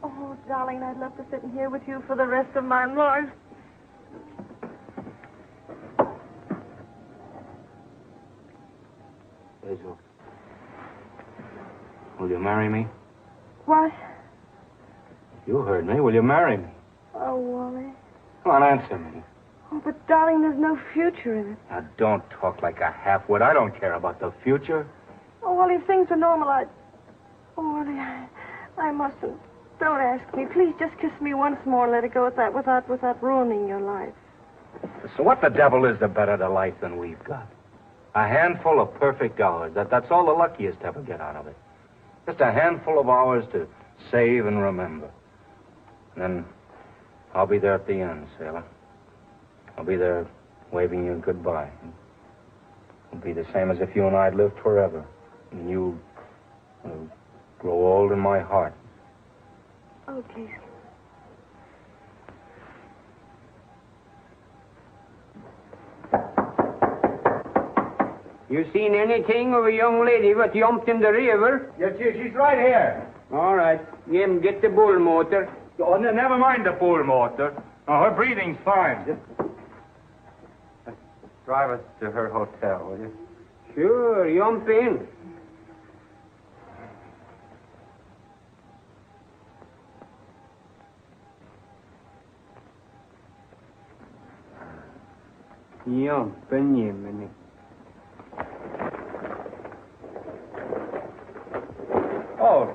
Speaker 7: Oh, darling, I'd love to sit in here with you for the rest of my life.
Speaker 2: Hazel, will you marry me?
Speaker 7: What?
Speaker 2: You heard me. Will you marry me?
Speaker 7: Oh, Wally.
Speaker 2: Come on, answer me.
Speaker 7: Oh, but darling, there's no future in it.
Speaker 2: Now, don't talk like a half-wit. I don't care about the future.
Speaker 7: Oh, Wally, if things were normal, I'd... Oh, Wally, I mustn't. Don't ask me. Please just kiss me once more and let it go at that without ruining your life.
Speaker 2: So what the devil is the better to life than we've got? A handful of perfect hours. That's all the luckiest to ever get out of it. Just a handful of hours to save and remember. And then I'll be there at the end, sailor. I'll be there waving you goodbye. It'll be the same as if you and I'd lived forever. And you will grow old in my heart.
Speaker 7: Oh, please.
Speaker 11: You seen anything of a young lady what jumped in the river?
Speaker 2: Yes, she's right here.
Speaker 11: All right. Jim, get the bull motor.
Speaker 2: Oh, never mind the bull motor. Oh, her breathing's fine. Just drive us to her hotel, will you?
Speaker 11: Sure, jump in. Jump in, Jiminy.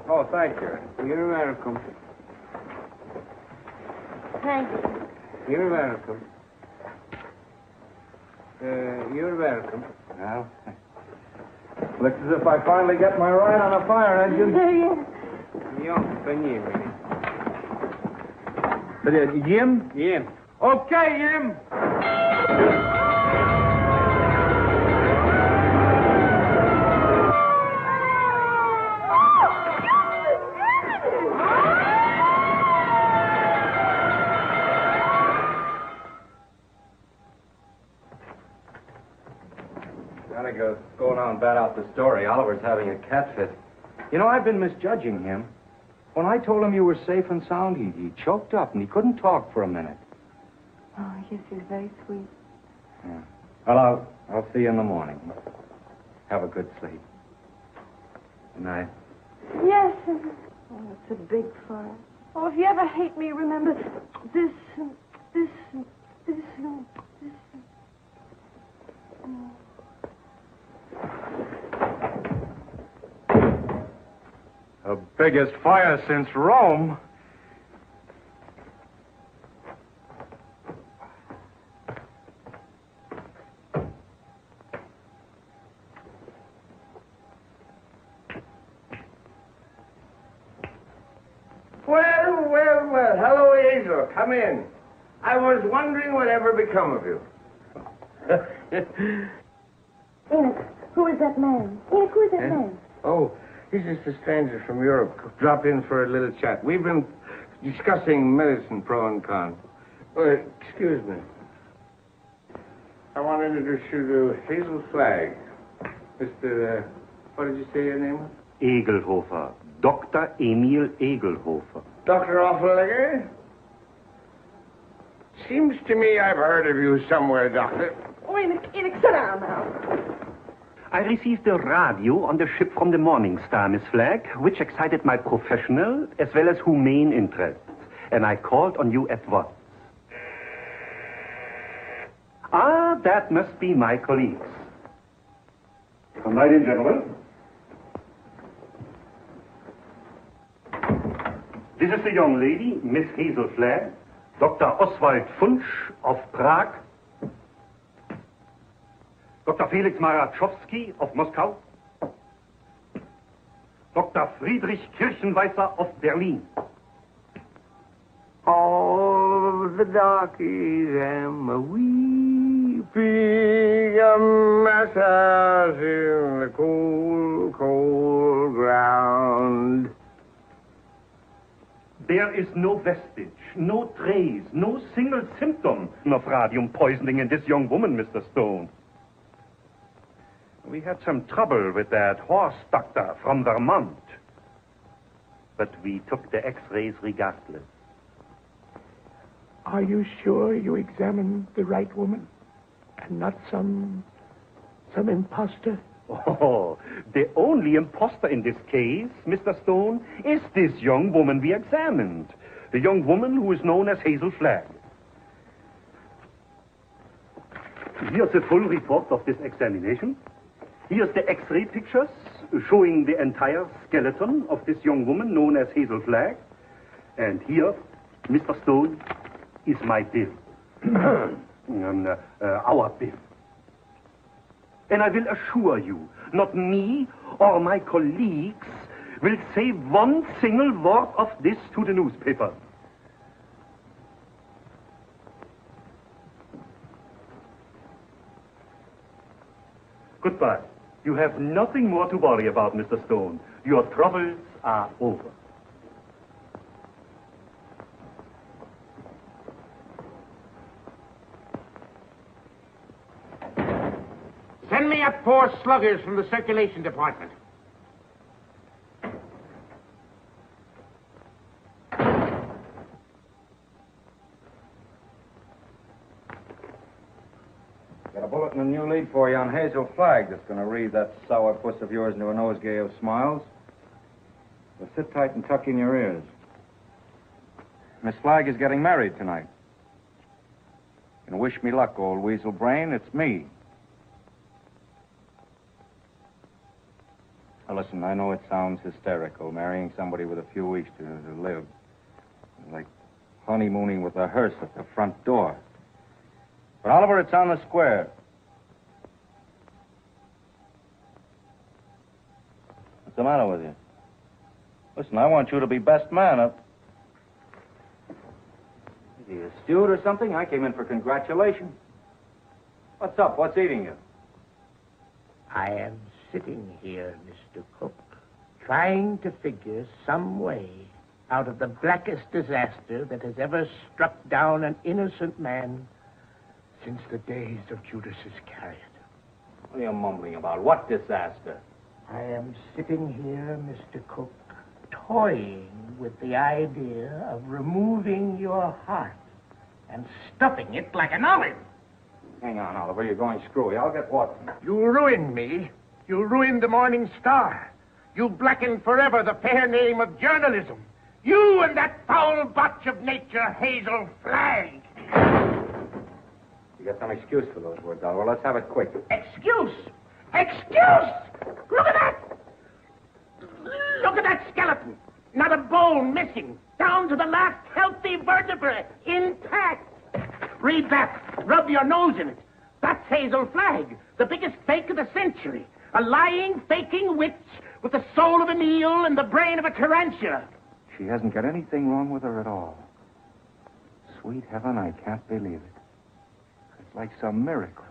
Speaker 2: Oh, thank you.
Speaker 11: You're welcome.
Speaker 7: Thank you.
Speaker 11: You're welcome. You're welcome.
Speaker 2: Well, looks as if I finally get my ride on a fire engine.
Speaker 11: Jump in, Jiminy.
Speaker 2: Jim?
Speaker 11: Jim.
Speaker 2: Okay, Jim. Going on bat out the story. Oliver's having a cat fit. You know, I've been misjudging him. When I told him you were safe and sound, he choked up and he couldn't talk for a minute.
Speaker 7: Oh, yes, he's very sweet.
Speaker 2: Yeah. Well, I'll see you in the morning. Have a good sleep. Good night.
Speaker 7: Yes. Oh, it's a big fire. Oh, if you ever hate me, remember this.
Speaker 9: The biggest fire since Rome.
Speaker 6: Well. Hello, Hazel. Come in. I was wondering whatever become of you.
Speaker 7: Enoch, who is that man? Enoch, who is that man?
Speaker 6: Oh, he's just a stranger from Europe. Dropped in for a little chat. We've been discussing medicine, pro and con. Excuse me. I want to introduce you to Hazel Flagg. Mr. What did you say your name was?
Speaker 12: Egelhofer. Dr. Emil Egelhofer.
Speaker 6: Dr. Offenlegger? Seems to me I've heard of you somewhere, Doctor.
Speaker 7: Oh, Enoch, sit down now.
Speaker 12: I received a radio on the ship from the Morning Star, Miss Flagg, which excited my professional as well as humane interests, and I called on you at once. Ah, that must be my colleagues.
Speaker 13: Come right in, gentlemen.
Speaker 12: This is the young lady, Miss Hazel Flagg, Dr. Oswald Funsch of Prague, Dr. Felix Marachowski of Moscow, Dr. Friedrich Kirchenweiser of Berlin.
Speaker 6: All the darkies am a weeping, a massage in the cold, cold ground.
Speaker 12: There is no vestige, no trace, no single symptom of radium poisoning in this young woman, Mr. Stone. We had some trouble with that horse doctor from Vermont, but we took the x-rays regardless.
Speaker 1: Are you sure you examined the right woman and not some imposter?
Speaker 12: Oh, the only imposter in this case, Mr. Stone, is this young woman we examined. The young woman who is known as Hazel Flagg. Here's a full report of this examination. Here's the x-ray pictures showing the entire skeleton of this young woman known as Hazel Flagg. And here, Mr. Stone, is my bill. our bill. And I will assure you, not me or my colleagues will say one single word of this to the newspaper. Goodbye. You have nothing more to worry about, Mr. Stone. Your troubles are over.
Speaker 1: Send me up 4 sluggers from the circulation department.
Speaker 2: Got a bulletin and a new lead for you on Hazel Flagg that's going to read that sourpuss of yours into a nosegay of smiles. So sit tight and tuck in your ears. Miss Flagg is getting married tonight. And wish me luck, old weasel brain. It's me. Now, listen, I know it sounds hysterical, marrying somebody with a few weeks to live. Like honeymooning with a hearse at the front door. But, Oliver, it's on the square. What's the matter with you? Listen, I want you to be best man up. Is he a steward or something? I came in for congratulations. What's up? What's eating you?
Speaker 14: I am sitting here, Mr. Cook, trying to figure some way out of the blackest disaster that has ever struck down an innocent man since the days of Judas Iscariot.
Speaker 2: What are you mumbling about? What disaster?
Speaker 14: I am sitting here, Mr. Cook, toying with the idea of removing your heart and stuffing it like an olive.
Speaker 2: Hang on, Oliver. You're going screwy. I'll get what?
Speaker 1: You ruined me. You ruined the Morning Star. You blackened forever the fair name of journalism. You and that foul botch of nature, Hazel Flagg.
Speaker 2: You got some excuse for those words, Oliver. Let's have it quick.
Speaker 1: Excuse? Excuse? Look at that! Look at that skeleton. Not a bone missing. Down to the last healthy vertebrae. Intact. Read that. Rub your nose in it. That's Hazel Flagg, the biggest fake of the century. A lying, faking witch with the soul of an eel and the brain of a tarantula.
Speaker 2: She hasn't got anything wrong with her at all. Sweet heaven, I can't believe it. It's like some miracle.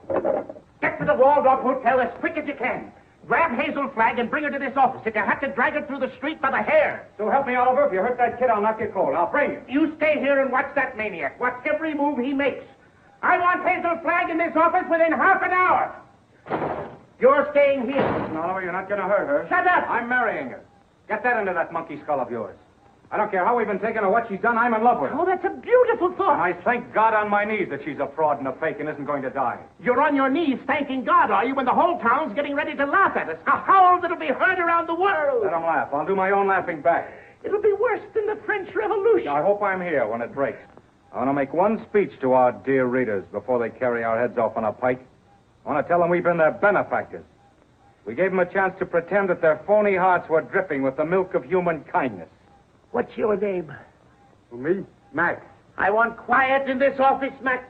Speaker 1: Get to the Waldorf Hotel as quick as you can. Grab Hazel Flagg and bring her to this office. If you have to drag her through the street by the hair.
Speaker 2: So help me, Oliver. If you hurt that kid, I'll knock you cold. I'll bring you.
Speaker 1: You stay here and watch that maniac. Watch every move he makes. I want Hazel Flagg in this office within half an hour. You're staying here.
Speaker 2: Listen, Oliver, you're not going to hurt her.
Speaker 1: Shut up!
Speaker 2: I'm marrying her. Get that into that monkey skull of yours. I don't care how we've been taken or what she's done, I'm in love with her.
Speaker 1: Oh, that's a beautiful thought.
Speaker 2: And I thank God on my knees that she's a fraud and a fake and isn't going to die.
Speaker 1: You're on your knees thanking God, are you, when the whole town's getting ready to laugh at us? A howl that'll be heard around the world.
Speaker 2: Let them laugh. I'll do my own laughing back.
Speaker 1: It'll be worse than the French Revolution.
Speaker 2: I hope I'm here when it breaks. I want to make one speech to our dear readers before they carry our heads off on a pike. I want to tell them we've been their benefactors. We gave them a chance to pretend that their phony hearts were dripping with the milk of human kindness.
Speaker 14: What's your name?
Speaker 2: Who, me? Max.
Speaker 1: I want quiet in this office, Max.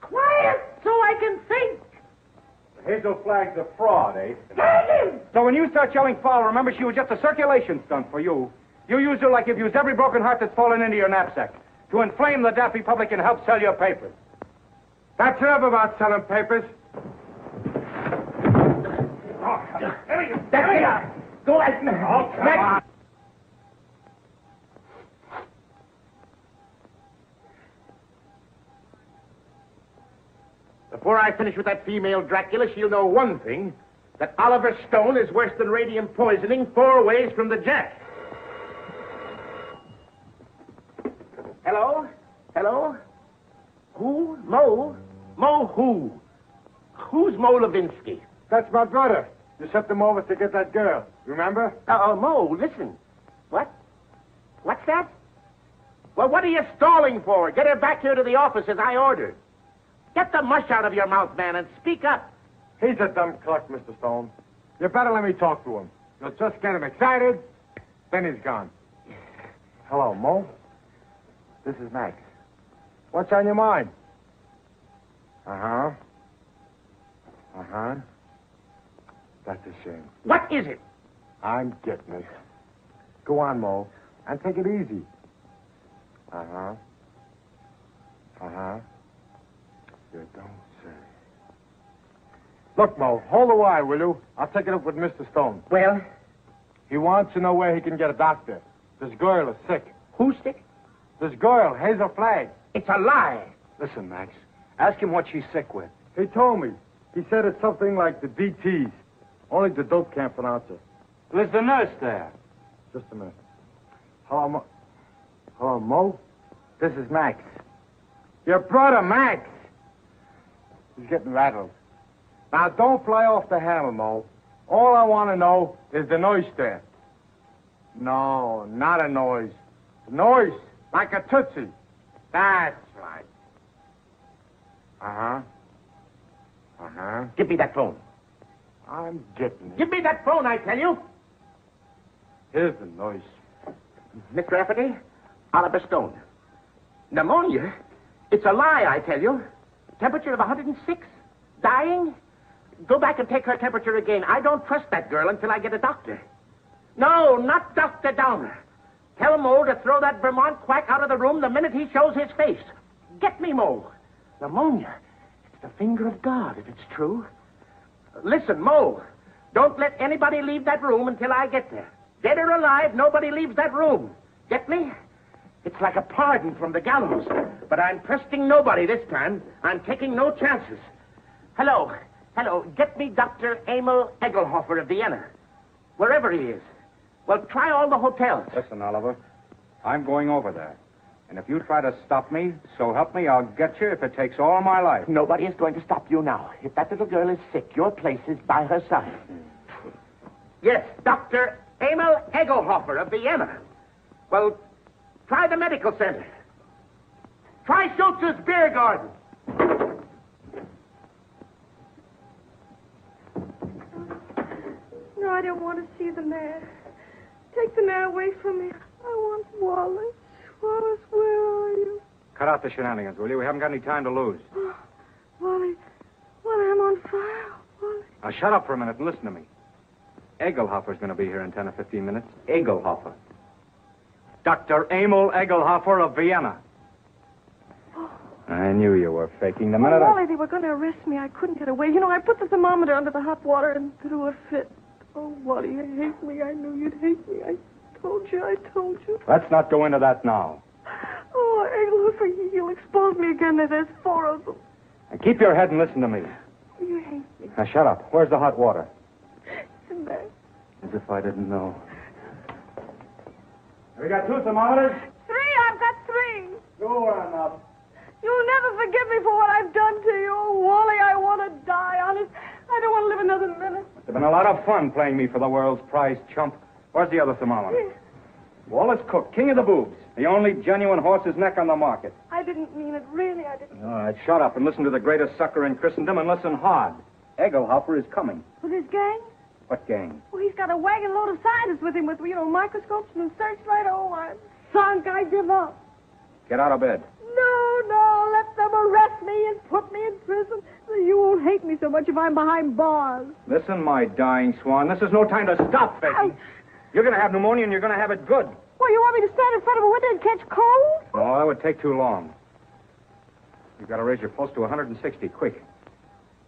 Speaker 1: Quiet so I can think.
Speaker 2: Hazel Flagg's a fraud, eh?
Speaker 1: Dang him!
Speaker 2: So when you start yelling foul, remember she was just a circulation stunt for you. You used her like you've used every broken heart that's fallen into your knapsack to inflame the daffy public and help sell your papers.
Speaker 6: That's enough about selling papers.
Speaker 1: There we go. There we go. Go ahead. Max. Before I finish with that female Dracula, she'll know one thing, that Oliver Stone is worse than radium poisoning 4 ways from the jack. Hello? Hello? Who? Mo? Mo who? Who's Mo Levinsky?
Speaker 6: That's my brother. You sent them over to get that girl. Remember?
Speaker 1: Mo, listen. What? What's that? Well, what are you stalling for? Get her back here to the office as I ordered. Get the mush out of your mouth, man, and speak up.
Speaker 6: He's a dumb cluck, Mr. Stone. You better let me talk to him. You'll just get him excited, then he's gone. Hello, Mo. This is Max.
Speaker 1: What's on your mind? Uh-huh. Uh-huh. That's a shame.
Speaker 14: What is it?
Speaker 1: I'm getting it. Go on, Mo, and take it easy. Uh-huh. Uh-huh. You don't say. Look, Mo, hold the wire, will you? I'll take it up with Mr. Stone.
Speaker 14: Well?
Speaker 1: He wants to know where he can get a doctor. This girl is sick.
Speaker 14: Who's sick?
Speaker 1: This girl, Hazel Flagg.
Speaker 14: It's a lie.
Speaker 2: Listen, Max. Ask him what she's sick with.
Speaker 1: He told me. He said it's something like the DTs. Only the dope can't pronounce it.
Speaker 2: There's the nurse there.
Speaker 1: Just a minute. Hello, Mo. Hello, Mo? This is Max. Your brother, Max. He's getting rattled. Now, don't fly off the handle, Mo. All I want to know is the noise there. No, not a noise. Noise, like a tootsie. That's right. Uh-huh. Uh-huh.
Speaker 14: Give me that phone.
Speaker 1: I'm getting it.
Speaker 14: Give me that phone, I tell you.
Speaker 1: Here's the noise.
Speaker 14: Miss Rafferty, Oliver Stone. Pneumonia? It's a lie, I tell you. Temperature of 106? Dying? Go back and take her temperature again. I don't trust that girl until I get a doctor. No, not Dr. Downer. Tell Mo to throw that Vermont quack out of the room the minute he shows his face. Get me, Mo. Pneumonia. It's the finger of God, if it's true. Listen, Mo, don't let anybody leave that room until I get there. Dead or alive, nobody leaves that room. Get me? It's like a pardon from the gallows. But I'm trusting nobody this time. I'm taking no chances. Hello. Get me Dr. Emil Egelhofer of Vienna. Wherever he is. Well, try all the hotels.
Speaker 2: Listen, Oliver. I'm going over there. And if you try to stop me, so help me, I'll get you if it takes all my life.
Speaker 14: Nobody is going to stop you now. If that little girl is sick, your place is by her side. Yes, Dr. Emil Egelhofer of Vienna. Well, try the medical center. Try Schultz's beer garden.
Speaker 7: No, I don't want to see the mayor. Take the mayor away from me. I want Wallace. Wallace, where are you?
Speaker 2: Cut out the shenanigans, will you? We haven't got any time to lose.
Speaker 7: Oh, Wally, I'm on fire. Wally.
Speaker 2: Now, shut up for a minute and listen to me. Egelhofer's going to be here in 10 or 15 minutes. Egelhofer. Dr. Emil Egelhofer of Vienna.
Speaker 7: Oh.
Speaker 2: I knew you were faking the minute
Speaker 7: Wally, they were going to arrest me. I couldn't get away. You know, I put the thermometer under the hot water and threw a fit. Oh, Wally, you hate me. I knew you'd hate me. I told you.
Speaker 2: Let's not go into that now.
Speaker 7: Oh, Egelhofer, he'll expose me again. There's 4 of them.
Speaker 2: Now, keep your head and listen to me.
Speaker 7: You hate me.
Speaker 2: Now, shut up. Where's the hot water?
Speaker 7: In there.
Speaker 2: As if I didn't know. We got 2 thermometers?
Speaker 7: 3. I've got 3.
Speaker 2: Go on up.
Speaker 7: You'll never forgive me for what I've done to you. Oh, Wally, I want to die, honest. I don't want to live another minute.
Speaker 2: It's been a lot of fun playing me for the world's prize, chump. Where's the other thermometer?
Speaker 7: Yes.
Speaker 2: Wallace Cook, king of the boobs. The only genuine horse's neck on the market.
Speaker 7: I didn't mean it. Really, I didn't.
Speaker 2: All right, shut up and listen to the greatest sucker in Christendom and listen hard. Egelhofer is coming.
Speaker 7: With his gang?
Speaker 2: What gang?
Speaker 7: Well, he's got a wagon load of scientists with him with, microscopes and a searchlight. Oh, I'm sunk. I give up.
Speaker 2: Get out of bed.
Speaker 7: No, let them arrest me and put me in prison. You won't hate me so much if I'm behind bars.
Speaker 2: Listen, my dying swan, this is no time to stop faking. You're going to have pneumonia and you're going to have it good.
Speaker 7: Well, you want me to stand in front of a window and catch cold?
Speaker 2: No, that would take too long. You've got to raise your pulse to 160, quick.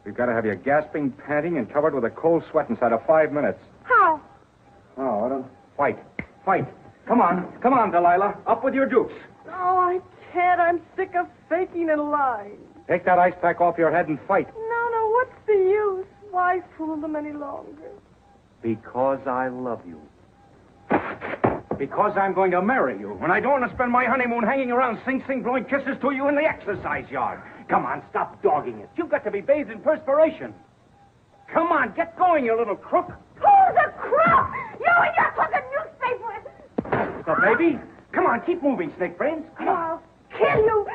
Speaker 2: We've got to have you gasping, panting, and covered with a cold sweat inside of 5 minutes.
Speaker 7: How?
Speaker 2: Oh, I don't... Fight. Come on, Delilah. Up with your dukes.
Speaker 7: No, I can't. I'm sick of faking and lying.
Speaker 2: Take that ice pack off your head and fight.
Speaker 7: No, what's the use? Why fool them any longer?
Speaker 2: Because I love you. Because I'm going to marry you. And I don't want to spend my honeymoon hanging around Sing Sing blowing kisses to you in the exercise yard. Come on, stop dogging it. You've got to be bathed in perspiration. Come on, get going, you little crook.
Speaker 7: Who's a crook? You and your fucking newspaper.
Speaker 2: The baby? Come on, keep moving, snake brains. Come on.
Speaker 7: I'll kill you.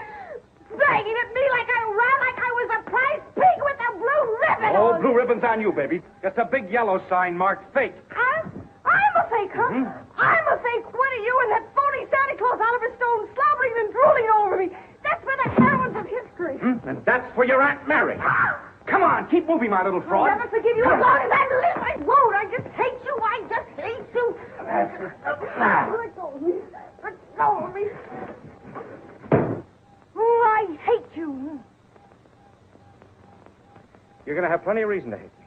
Speaker 7: Bragging at me like I was a prize pig with a blue ribbon
Speaker 2: Oh,
Speaker 7: on.
Speaker 2: blue ribbon's on you, baby. Just a big yellow sign marked fake.
Speaker 7: I'm a fake, huh?
Speaker 2: Mm-hmm.
Speaker 7: I'm a fake. What are you and that phony Santa Claus Oliver Stone slobbering and drooling over me? That's for the
Speaker 2: And that's for your Aunt Mary. Come on, keep moving, my little fraud.
Speaker 7: I'll never forgive you as long as I live. I won't. I just hate you. I just hate you. Let go of me. Let go of me. Oh, I hate you.
Speaker 2: You're going to have plenty of reason to hate me.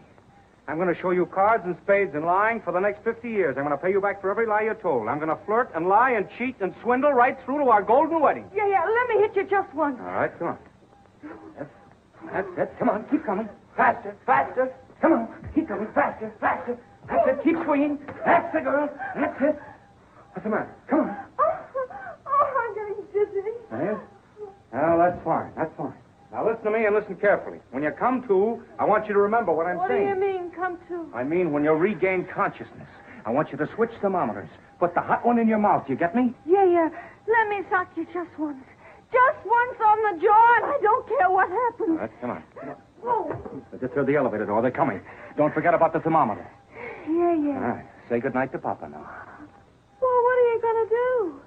Speaker 2: I'm going to show you cards and spades and lying for the next 50 years. I'm going to pay you back for every lie you told. I'm going to flirt and lie and cheat and swindle right through to our golden wedding.
Speaker 7: Yeah, let me hit you just once.
Speaker 2: All right, come on. That's it. Come on, keep coming. Faster, faster. Come on, keep coming. Faster, faster. That's it. Keep swinging. That's the girl. That's it. What's the matter? Come on.
Speaker 7: Oh, I'm getting dizzy.
Speaker 2: Yes? Well, that's fine. That's fine. Now listen to me and listen carefully. When you come to, I want you to remember what I'm saying.
Speaker 7: What do you mean, come to?
Speaker 2: I mean, when you regain consciousness, I want you to switch thermometers. Put the hot one in your mouth. You get me?
Speaker 7: Yeah. Let me sock you just once. Just once on the jaw, and I don't care what happens.
Speaker 2: All right, come on.
Speaker 7: Oh.
Speaker 2: Just through the elevator door. They're coming. Don't forget about the thermometer.
Speaker 7: Yeah.
Speaker 2: All right. Say goodnight to Papa now.
Speaker 7: Well, what are you going to do?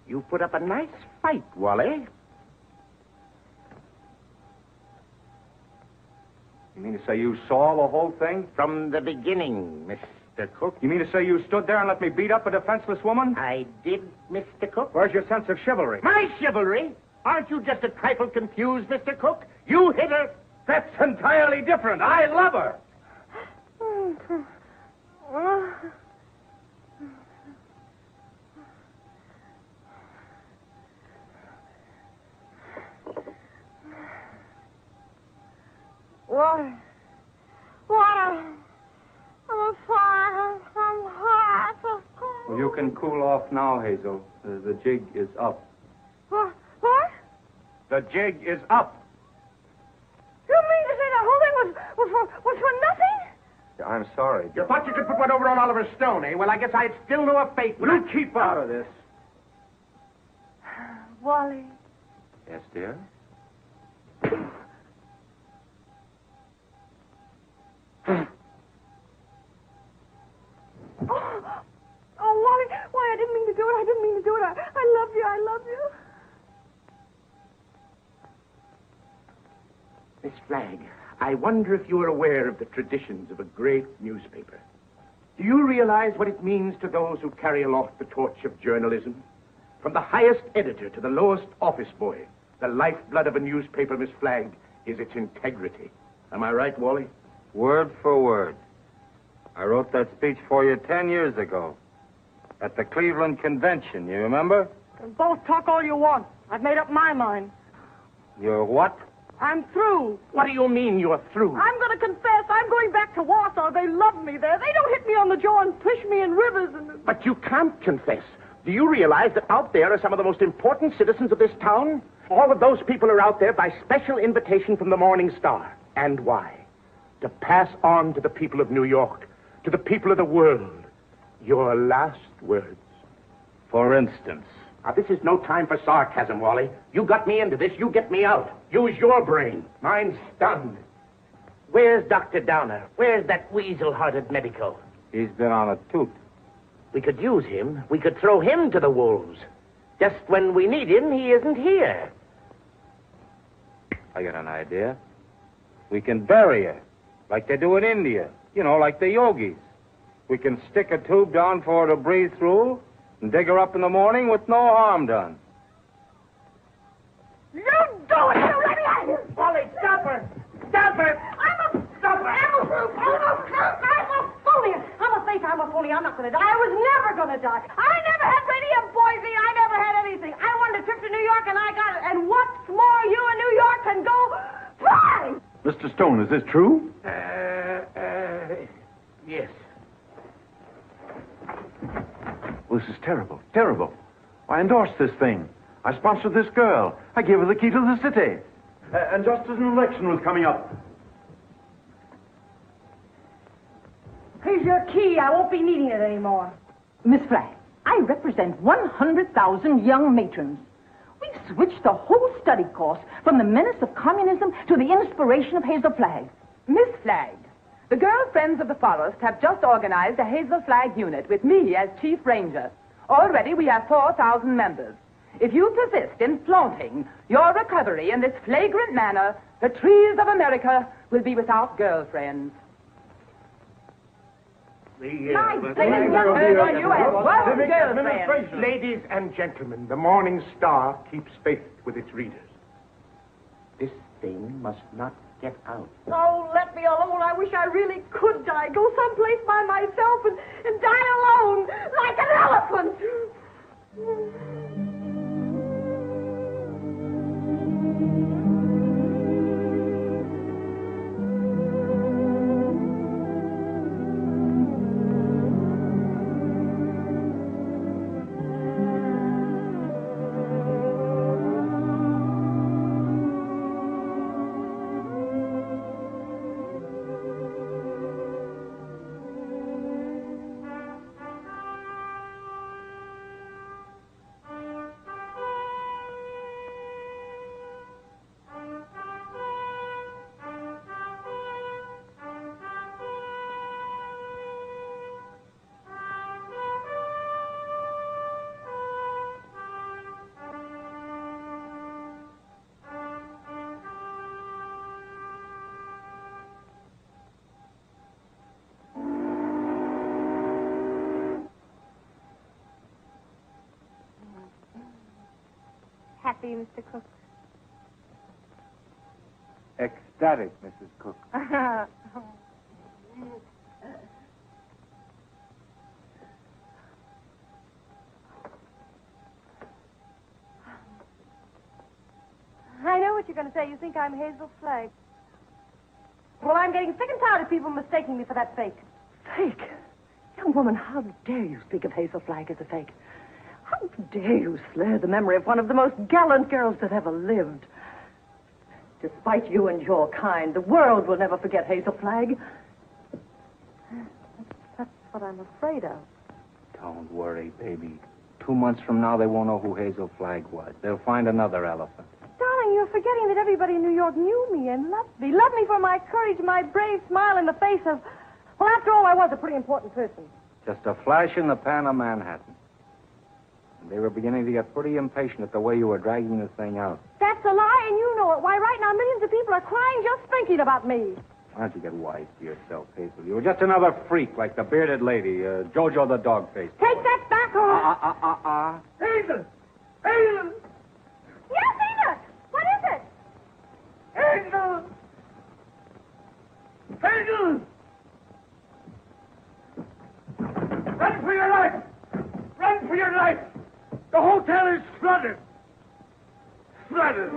Speaker 14: You put up a nice fight, Wally.
Speaker 2: You mean to say you saw the whole thing?
Speaker 14: From the beginning, Mr. Cook.
Speaker 2: You mean to say you stood there and let me beat up a defenseless woman?
Speaker 14: I did, Mr. Cook.
Speaker 2: Where's your sense of chivalry?
Speaker 14: My chivalry? Aren't you just a trifle confused, Mr. Cook? You hit her.
Speaker 2: That's entirely different. I love her.
Speaker 7: I'm fine. I'm hot.
Speaker 2: Well, you can cool off now, Hazel. The jig is up.
Speaker 7: What?
Speaker 2: The jig is up.
Speaker 7: You mean to say the whole thing was for nothing?
Speaker 2: I'm sorry.
Speaker 1: You thought you could put one over on Oliver Stone, eh? Well, I guess I'd still know a fate.
Speaker 2: You keep out of this.
Speaker 7: Wally.
Speaker 2: Yes, dear?
Speaker 7: Oh, Wally, why, I didn't mean to do it. I love you.
Speaker 14: Miss Flagg, I wonder if you are aware of the traditions of a great newspaper. Do you realize what it means to those who carry aloft the torch of journalism? From the highest editor to the lowest office boy, the lifeblood of a newspaper, Miss Flagg, is its integrity. Am I right, Wally?
Speaker 9: Word for word. I wrote that speech for you 10 years ago at the Cleveland Convention. You remember?
Speaker 7: Both talk all you want. I've made up my mind.
Speaker 9: You're what?
Speaker 7: I'm through.
Speaker 14: What do you mean you're through?
Speaker 7: I'm going to confess. I'm going back to Warsaw. They love me there. They don't hit me on the jaw and push me in rivers and...
Speaker 14: But you can't confess. Do you realize that out there are some of the most important citizens of this town? All of those people are out there by special invitation from the Morning Star. And why? To pass on to the people of New York, to the people of the world, your last words.
Speaker 9: For instance?
Speaker 14: Now, this is no time for sarcasm, Wally. You got me into this, you get me out. Use your brain. Mine's stunned. Where's Dr. Downer? Where's that weasel-hearted medico?
Speaker 9: He's been on a toot.
Speaker 14: We could use him. We could throw him to the wolves. Just when we need him, he isn't here.
Speaker 9: I got an idea. We can bury her, like they do in India. You know, like the yogis. We can stick a tube down for her to breathe through and dig her up in the morning with no harm done.
Speaker 7: You do it! You let me out of here!
Speaker 14: Wally, stop her! Stop her!
Speaker 7: I'm a phony. I'm not going to die. I was never going to die. I never had radium poisoning. I never had anything. I wanted a trip to New York, and I got it. And what's more, you in New York can go fly!
Speaker 13: Mr. Stone, is this true?
Speaker 14: Yes.
Speaker 13: Well, this is terrible. Terrible. I endorsed this thing. I sponsored this girl. I gave her the key to the city.
Speaker 12: And just as an election was coming up.
Speaker 7: Here's your key. I won't be needing it anymore.
Speaker 15: Miss Flagg, I represent 100,000 young matrons. We've switched the whole study course from the menace of communism to the inspiration of Hazel Flagg.
Speaker 16: Miss Flagg, the Girl Friends of the Forest have just organized a Hazel Flag unit with me as Chief Ranger. Already we have 4,000 members. If you persist in flaunting your recovery in this flagrant manner, the trees of America will be without girlfriends.
Speaker 1: Ladies and gentlemen, the Morning Star keeps faith with its readers.
Speaker 14: This thing must not get out.
Speaker 7: Oh, let me alone. I wish I really could die. Go someplace by myself and die alone, like an elephant. Happy, Mr. Cook.
Speaker 9: Ecstatic, Mrs. Cook.
Speaker 7: I know what you're going to say. You think I'm Hazel Flagg. Well, I'm getting sick and tired of people mistaking me for that fake.
Speaker 15: Fake? Young woman, how dare you speak of Hazel Flagg as a fake? How dare you slur the memory of one of the most gallant girls that ever lived? Despite you and your kind, the world will never forget Hazel Flagg.
Speaker 7: That's what I'm afraid of.
Speaker 2: Don't worry, baby. 2 months from now, they won't know who Hazel Flagg was. They'll find another elephant.
Speaker 7: Darling, you're forgetting that everybody in New York knew me and loved me. Loved me for my courage, my brave smile in the face of... Well, after all, I was a pretty important person.
Speaker 2: Just a flash in the pan of Manhattan. And they were beginning to get pretty impatient at the way you were dragging the thing out.
Speaker 7: That's a lie, and you know it. Why, right now, millions of people are crying just thinking about me.
Speaker 2: Why don't you get wise to yourself, Hazel? You were just another freak like the bearded lady, Jojo the dog-faced.
Speaker 7: Take that back, or...
Speaker 1: Hazel! Hazel!
Speaker 7: Yes, Enoch! What is it?
Speaker 1: Hazel! Hazel! Run for your life! Run for your life! The hotel is flooded! Flooded!